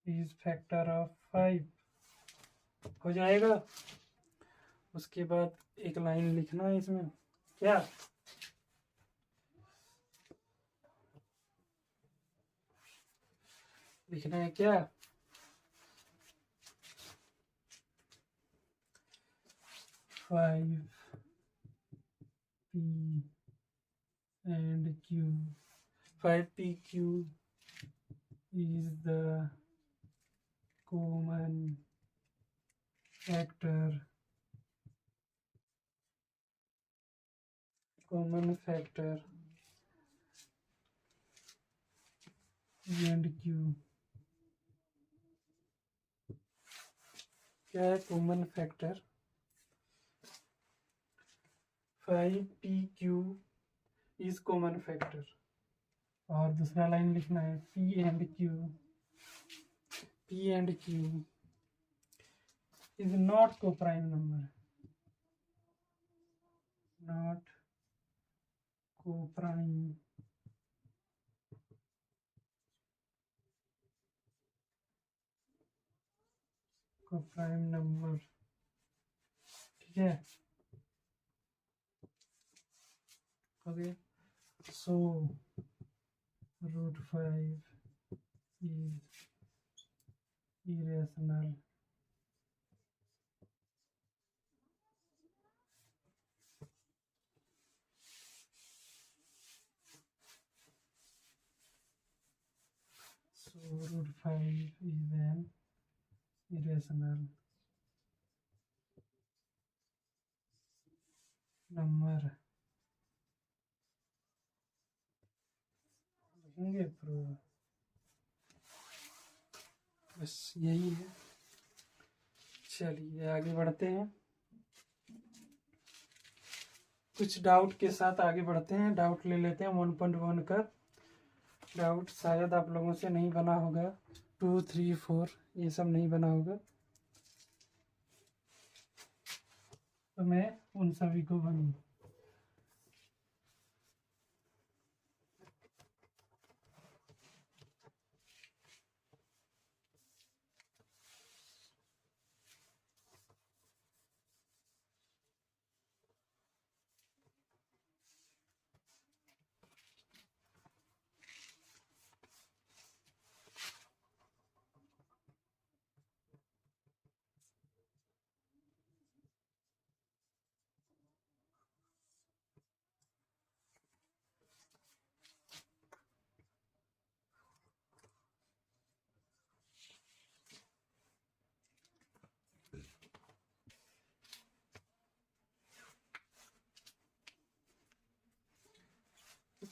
is factor of 5 हो जाएगा। उसके बाद एक लाइन लिखना है इसमें, क्या लिखना है, क्या 5p and q, 5pq is the common factor and q, क्या है common factor, 5pq is common factor. और दूसरा लाइन लिखना है p and q is not को प्राइम नंबर, नॉट को प्राइम नंबर, ठीक है। Okay, so √5 is irrational so √5 is an irrational number, लिखेंगे प्रूव, बस यही है। चलिए आगे बढ़ते हैं, कुछ डाउट के साथ आगे बढ़ते हैं। डाउट ले लेते हैं 1.1 का डाउट, शायद आप लोगों से नहीं बना होगा। 2, 3, 4 ये सब नहीं बना होगा, तो मैं उन सभी को बनूँ।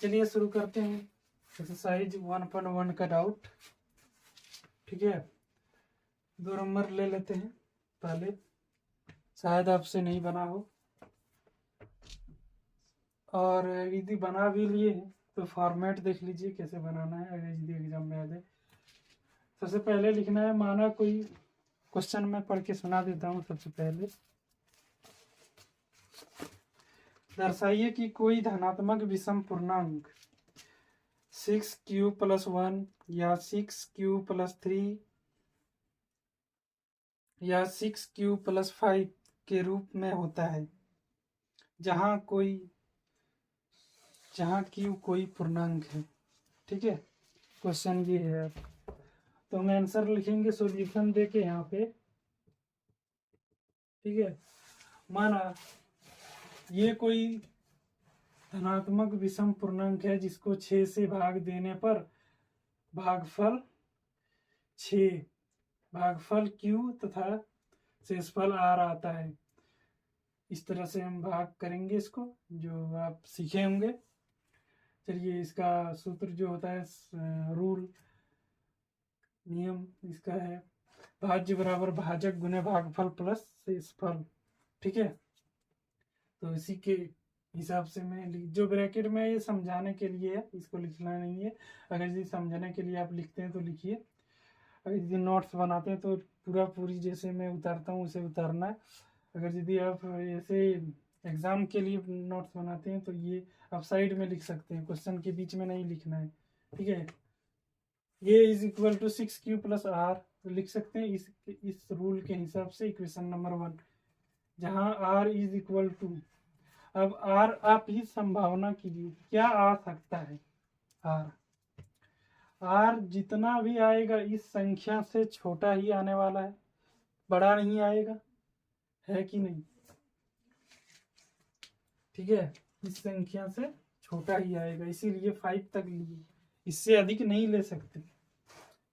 चलिए शुरू करते हैं एक्सरसाइज 1.1 का डाउट, ठीक है। 2 नंबर ले लेते हैं पहले, शायद आपसे नहीं बना हो, और यदि बना भी लिए हैं तो फॉर्मेट देख लीजिए कैसे बनाना है, अगर यदि एग्जाम में आ जाए। सबसे पहले लिखना है, माना कोई क्वेश्चन मैं पढ़ के सुना देता हूँ। सबसे पहले दर्शाइए कि कोई धनात्मक विषम पूर्णांक 6q+1 या 6q+3 या 6q+5 के रूप में होता है, जहाँ q कोई पूर्णांक है, ठीक है। क्वेश्चन ये है, तो हम आंसर लिखेंगे सॉल्यूशन देके यहाँ पे, ठीक है। माना ये कोई धनात्मक विषम पूर्णांक है जिसको 6 से भाग देने पर भागफल 6, भागफल q तथा शेषफल r आता है। इस तरह से हम भाग करेंगे इसको, जो आप सीखे होंगे। चलिए, इसका सूत्र जो होता है, रूल नियम इसका है, भाज्य बराबर भाजक गुने भागफल प्लस शेषफल, ठीक है। तो इसी के हिसाब से मैं जो ब्रैकेट में ये समझाने के लिए है, इसको लिखना नहीं है। अगर यदि समझने के लिए आप लिखते हैं तो लिखिए, अगर यदि नोट्स बनाते हैं तो पूरी जैसे मैं उतारता हूँ उसे उतारना है। अगर यदि आप ऐसे एग्जाम के लिए नोट्स बनाते हैं तो ये आप साइड में लिख सकते हैं, क्वेश्चन के बीच में नहीं लिखना है, ठीक है। ये = 6q+r लिख सकते हैं इस रूल के हिसाब से, इक्वेशन नंबर 1, जहाँ r अब r आप ही संभावना कीजिए क्या आ सकता है। r जितना भी आएगा इस संख्या से छोटा ही आने वाला है, बड़ा नहीं आएगा, है कि नहीं, ठीक है। इस संख्या से छोटा ही आएगा, इसीलिए 5 तक लिए, इससे अधिक नहीं ले सकते।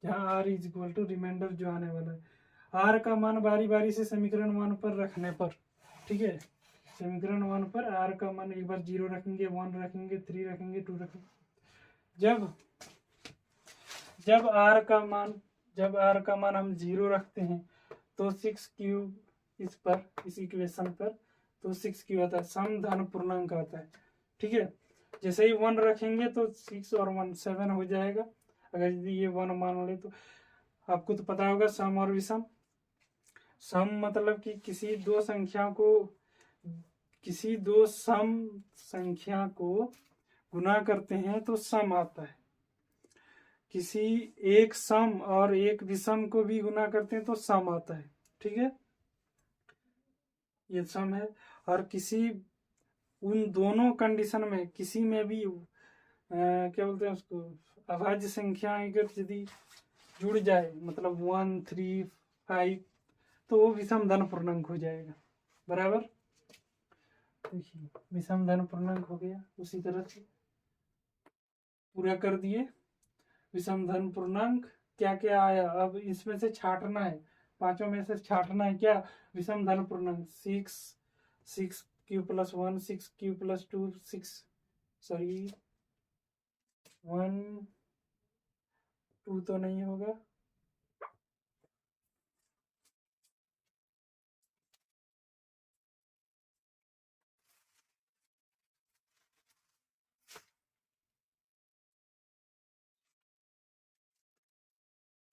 जहाँ r रिमाइंडर जो आने वाला है, r का मान बारी बारी से समीकरण 1 पर रखने पर, ठीक है। समीकरण 1 पर r का मान एक बार 0 रखेंगे, 1 रखेंगे, 3 रखेंगे, 2 रखेंगे। जब r का मान हम 0 रखते हैं तो 6q इस इक्वेशन पर, तो 6q आता है, समधन पूर्णांक आता है, ठीक है। जैसे ही 1 रखेंगे तो 6 और 1 7 हो जाएगा। अगर यदि ये 1 मान ले तो आपको तो पता होगा सम और विषम, सम मतलब कि किसी दो सम संख्या को गुना करते हैं तो सम आता है। किसी एक सम और एक विषम को भी गुना करते हैं तो सम आता है। ठीक है, ये सम है। और किसी उन दोनों कंडीशन में किसी में भी क्या बोलते हैं उसको, अभाज्य संख्या अगर यदि जुड़ जाए, मतलब 1, 3, 5, तो वो विषम धन पूर्णांक हो जाएगा। बराबर, देखिए विषम धन पूर्णांक हो गया। उसी तरह से पूरा कर दिए विषम धन पूर्णांक। क्या क्या आया, अब इसमें से छांटना है, पांचों में से छांटना है क्या, विषम धन पूर्णांक। 6 q+1, 6q+2, 1 2 तो नहीं होगा,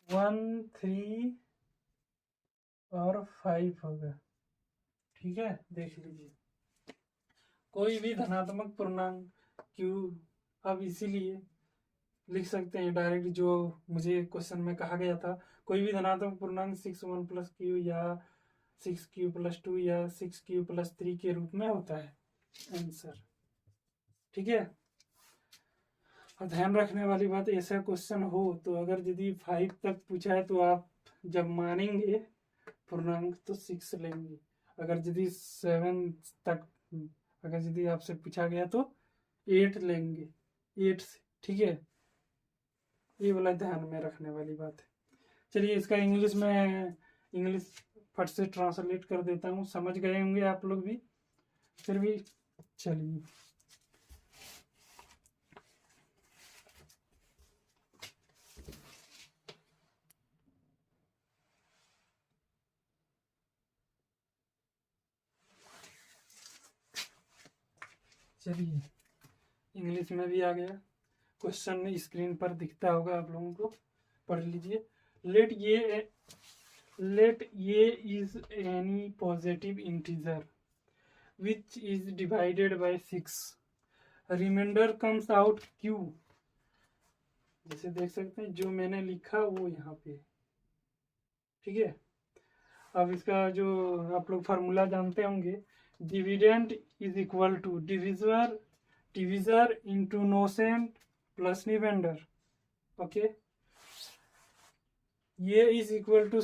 1 3 और 5 होगा। ठीक है, देख लीजिए कोई भी धनात्मक पूर्णांक q, अब इसीलिए लिख सकते हैं डायरेक्ट जो मुझे क्वेश्चन में कहा गया था, कोई भी धनात्मक पूर्णांक 6 1 + q या 6q+2 या 6q+3 के रूप में होता है आंसर। ठीक है, और ध्यान रखने वाली बात, ऐसा क्वेश्चन हो तो अगर यदि 5 तक पूछा है तो आप जब मानेंगे पूर्णांक तो 6 लेंगे। अगर यदि 7 तक अगर यदि आपसे पूछा गया तो 8 लेंगे, 8 से। ठीक है, ये वाला ध्यान में रखने वाली बात है। चलिए इसका इंग्लिश फट से ट्रांसलेट कर देता हूँ, समझ गए होंगे आप लोग भी, फिर भी चलिए। चलिए इंग्लिश में भी आ गया क्वेश्चन, स्क्रीन पर दिखता होगा आप लोगों को, पढ़ लीजिए। लेट ये is any positive integer which is divided by 6, remainder comes out q। जैसे देख सकते हैं जो मैंने लिखा वो यहाँ पे। ठीक है, अब इसका जो आप लोग फार्मूला जानते होंगे, dividend is equal to divisor into quotient plus remainder. Okay, ये is equal to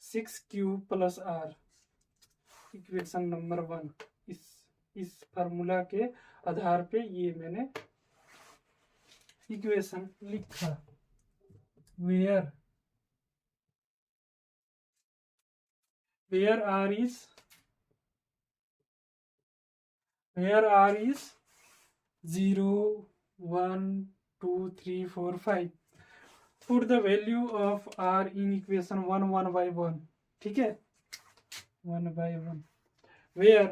6q+r, equation number 1। इस फार्मूला के आधार पे ये मैंने इक्वेशन लिखा, where r is 0 1 2 3 4 5। Put the value of r in equation 1 by 1। ठीक है, 1 by 1, where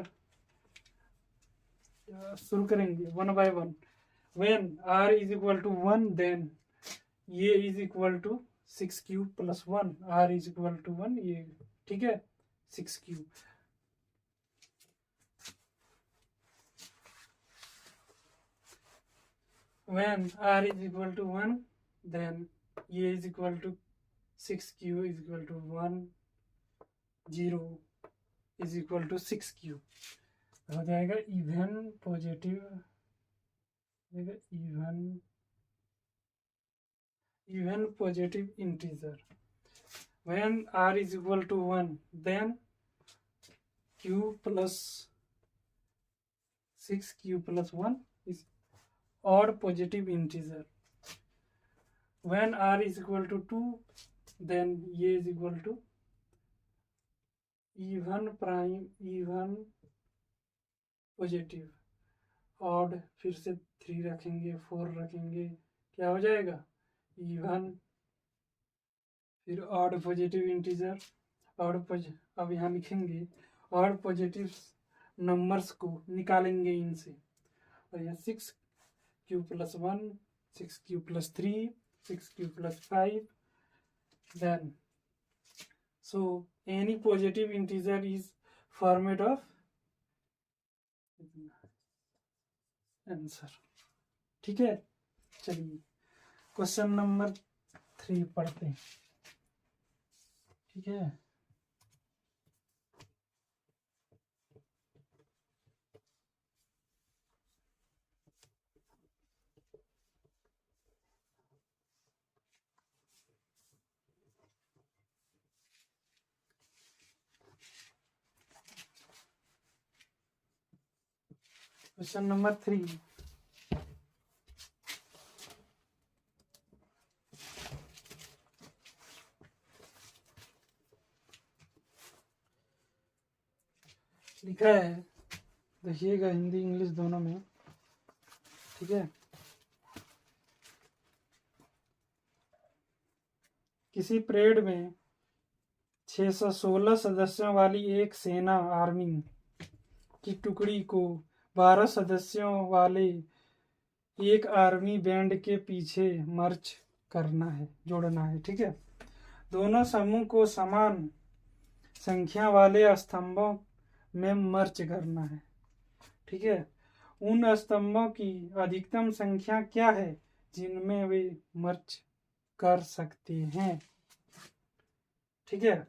शुरू करेंगे 1 by 1। when r is equal to 1 then ये is equal to 6q+1, r is equal to 1 ये। ठीक है, 6q। when r is equal to 1 then ये is equal to 6q is equal to 1, 0 is equal to 6q। हो जाएगा even positive, even positive integer. when r is equal to 1 then q plus 6q+1 is odd positive integer। when r is equal to 2 then ये is equal to even positive. Odd फिर से 3 रखेंगे, 4 रखेंगे, क्या हो जाएगा इवन, फिर odd positive integer. अब यहाँ लिखेंगे ऑड पॉजिटिव नंबर्स को निकालेंगे इनसे, और यह 6q+1, 6q+3, 6q+5, then so any positive integer is format of answer. ठीक है, चलिए क्वेश्चन नंबर 3 पढ़ते हैं। ठीक है, क्वेश्चन नंबर 3। लिखा है, देखिएगा हिंदी इंग्लिश दोनों में। ठीक है, किसी परेड में 616 सदस्यों वाली एक सेना आर्मी की टुकड़ी को 12 सदस्यों वाले एक आर्मी बैंड के पीछे मार्च करना है, जोड़ना है। ठीक है, दोनों समूह को समान संख्या वाले स्तंभों में मार्च करना है। ठीक है, उन स्तंभों की अधिकतम संख्या क्या है जिनमें वे मार्च कर सकते हैं। ठीक है,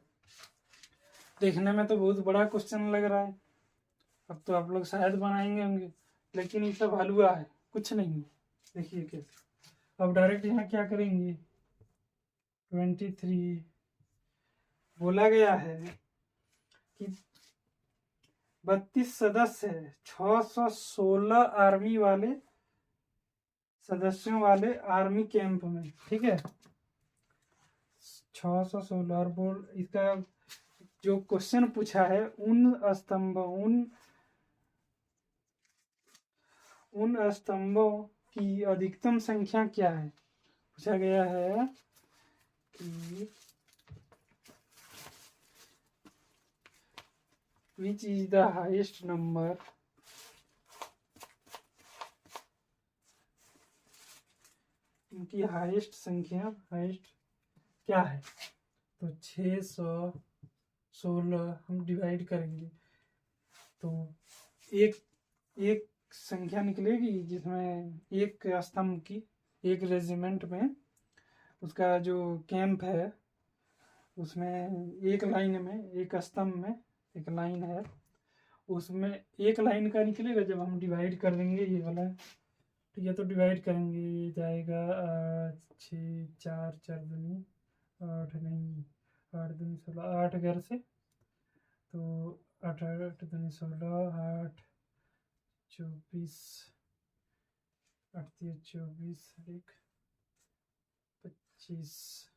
देखने में तो बहुत बड़ा क्वेश्चन लग रहा है। अब तो आप लोग शायद बनाएंगे होंगे, लेकिन ये सब हलवा है, कुछ नहीं है। देखिए कैसे। अब डायरेक्ट यहाँ क्या करेंगे, 23 बोला गया है कि 32 सदस्य है, 616 आर्मी वाले सदस्यों वाले आर्मी कैंप में। ठीक है, 616। और बोल इसका जो क्वेश्चन पूछा है, उन स्तंभों की अधिकतम संख्या क्या है। पूछा गया है कि which is the highest number इनकी हाईएस्ट संख्या, हाईएस्ट क्या है। तो 616 हम डिवाइड करेंगे तो एक एक संख्या निकलेगी जिसमें एक स्तंभ की, एक रेजिमेंट में उसका जो कैंप है उसमें एक लाइन में, एक स्तंभ में एक लाइन है, उसमें एक लाइन का निकलेगा जब हम डिवाइड कर देंगे ये वाला। तो ये तो डिवाइड करेंगे, ये जाएगा 6 4 4 दूनी 8, नहीं 8 दूनी 16, 8 घर से तो 8 8 दूनी 16, 8 24, 8 24, 1 25।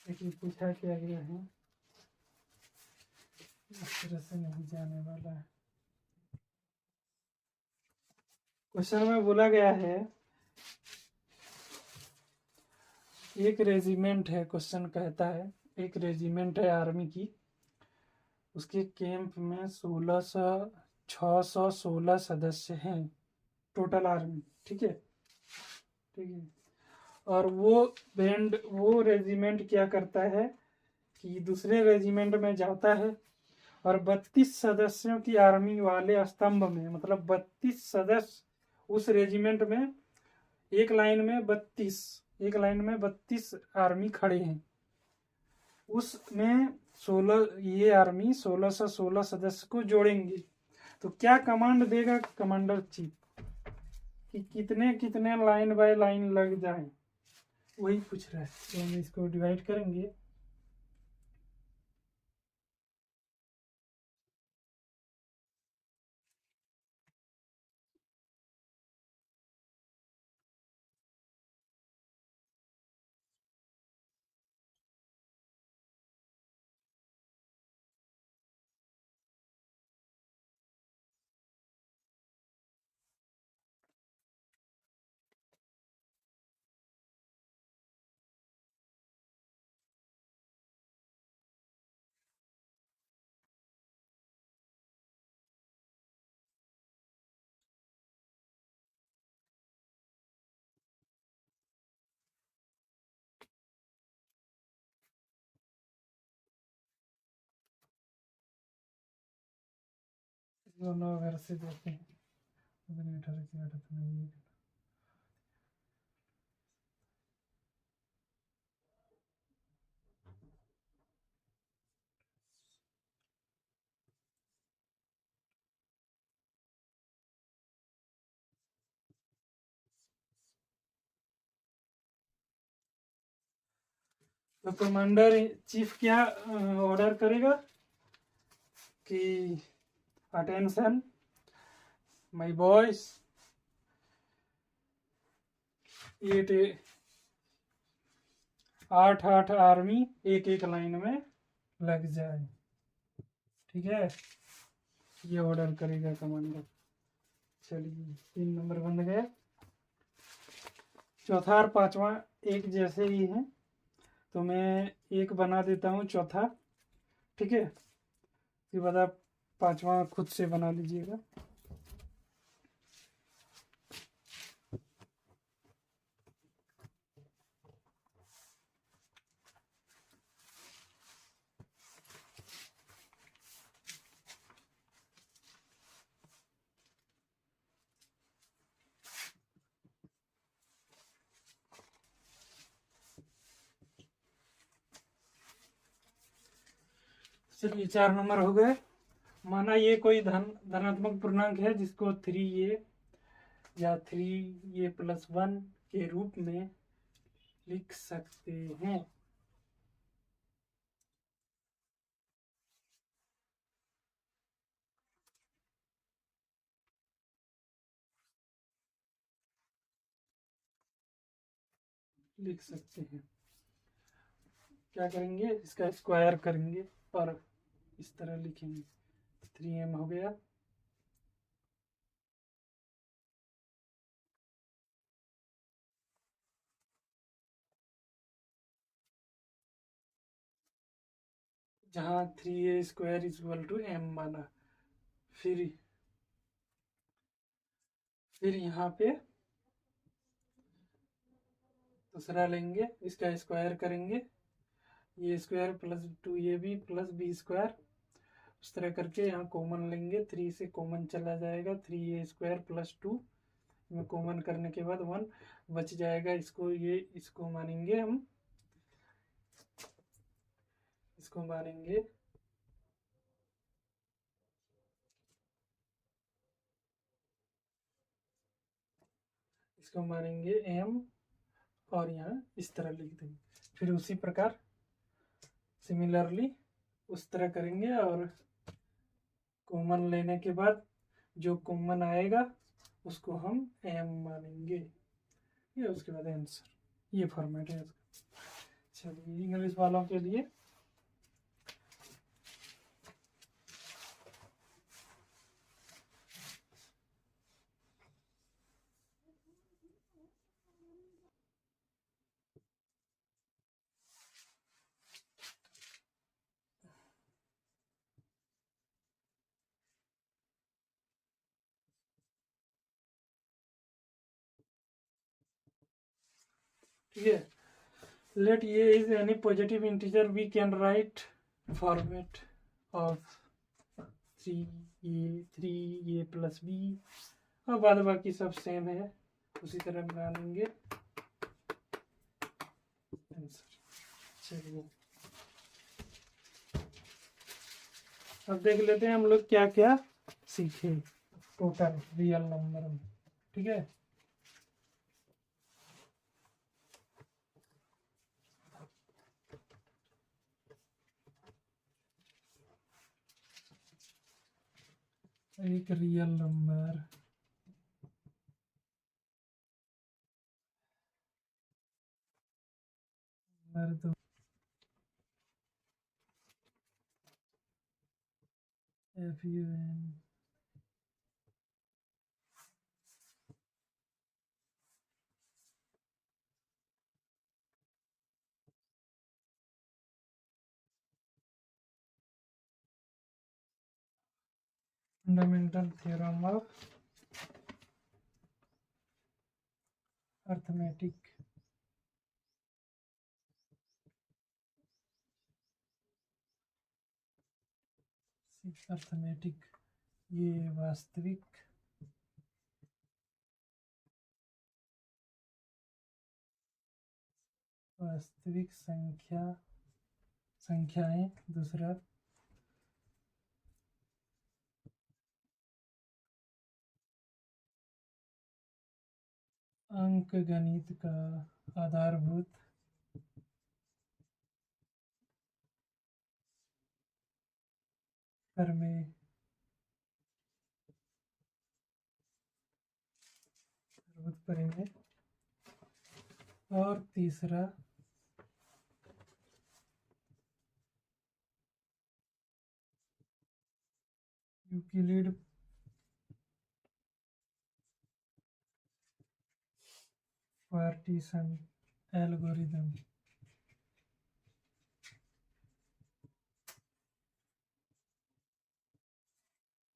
देखिए पूछा क्या गया है, इस तरह से नहीं जाने वाला है। क्वेश्चन में बोला गया है एक रेजिमेंट है, क्वेश्चन कहता है एक रेजिमेंट है आर्मी की, उसके कैंप में 616 सदस्य हैं टोटल आर्मी। ठीक है, ठीक है। और वो रेजिमेंट क्या करता है कि दूसरे रेजिमेंट में जाता है और 32 सदस्यों की आर्मी वाले स्तंभ में, मतलब 32 सदस्य उस रेजिमेंट में, एक लाइन में 32 आर्मी खड़े हैं, उसमें 16 ये आर्मी 1616 सदस्य को जोड़ेंगे। तो क्या कमांड देगा कमांडर चीफ कि कितने कितने लाइन बाय लाइन लग जाए, वही पूछ रहा है। तो हम इसको डिवाइड करेंगे दोनों घर से देते हैं। 18 की 18 नहीं। तो कमांडर चीफ क्या ऑर्डर करेगा कि अटेंशन माय बॉयज, ये 8 आर्मी एक एक लाइन में लग जाए। ठीक है, ये ऑर्डर करेगा कमांडर। चलिए 3 नंबर बन गया। चौथा और पांचवा एक जैसे ही हैं, तो मैं एक बना देता हूँ चौथा। ठीक है, फिर बाद आप पांचवा खुद से बना लीजिएगा। चलिए 4 नंबर हो गए। माना ये कोई धनात्मक पूर्णांक है जिसको 3a या 3a+1 के रूप में लिख सकते हैं। लिख सकते हैं, क्या करेंगे, इसका स्क्वायर करेंगे और इस तरह लिखेंगे। 3m हो गया। जहाँ 3a² m माना, फिर यहाँ पे दूसरा लेंगे, इसका स्क्वायर करेंगे, ये square plus 2ab plus b²। उस तरह करके यहाँ कॉमन लेंगे, 3 से कॉमन चला जाएगा, 3a² + 2 में कॉमन करने के बाद 1 बच जाएगा। इसको मानेंगे हम, इसको मानेंगे m, और यहाँ इस तरह लिख देंगे। फिर उसी प्रकार सिमिलरली उस तरह करेंगे, और कॉमन लेने के बाद जो कॉमन आएगा उसको हम m मानेंगे। ये उसके बाद आंसर, ये फॉर्मेट है इसका। चलिए इंग्लिश वालों के लिए ठीक है। Let a is any positive integer we can write format of 3a+b, और बाद बाकी सब सेम है, उसी तरह बना लेंगे। चलिए अब देख लेते हैं हम लोग क्या क्या सीखे टोटल रियल नंबर में। ठीक है, एक real number, number 2 FUN, fundamental theorem of arithmetic, arithmetic ये वास्तविक संख्याएं। दूसरा अंकगणित का आधारभूत प्रमेय। और तीसरा यूक्लिड पार्टीशन एल्गोरिदम।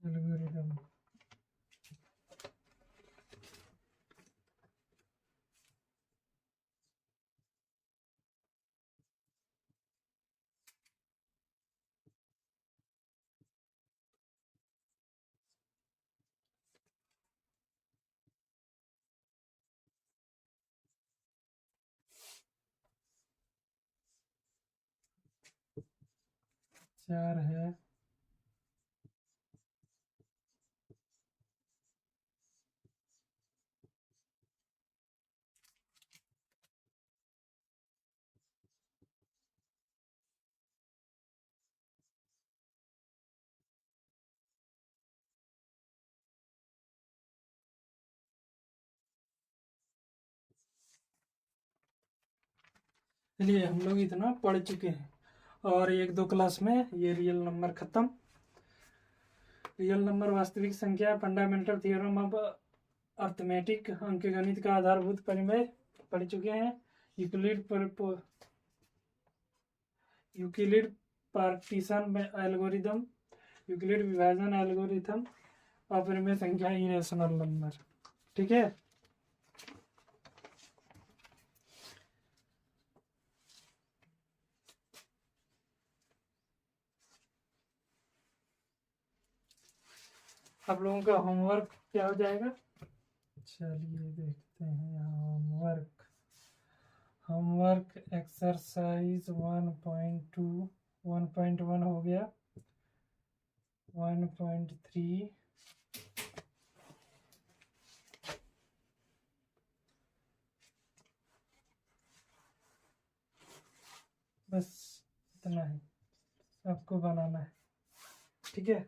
एल्गोरिदम 4 है चलिए हम लोग इतना पढ़ चुके हैं और 1-2 क्लास में ये रियल नंबर खत्म। रियल नंबर वास्तविक संख्या फंडामेंटल थ्योरम ऑफ अर्थमेटिक अंकगणित का आधारभूत प्रमेय पढ़ चुके हैं। यूक्लिड पार्टीशन एल्गोरिदम, यूक्लिड विभाजन एल्गोरिथम और प्रमेय संख्या इरेशनल नंबर। ठीक है। आप लोगों का होमवर्क क्या हो जाएगा? चलिए देखते हैं होमवर्क एक्सरसाइज 1.2 1.1 हो गया। 1.3 बस इतना है, आपको बनाना है। ठीक है,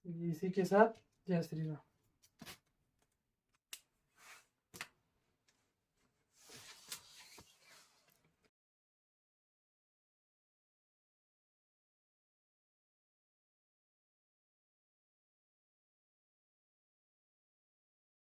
इसी के साथ जय श्री राम।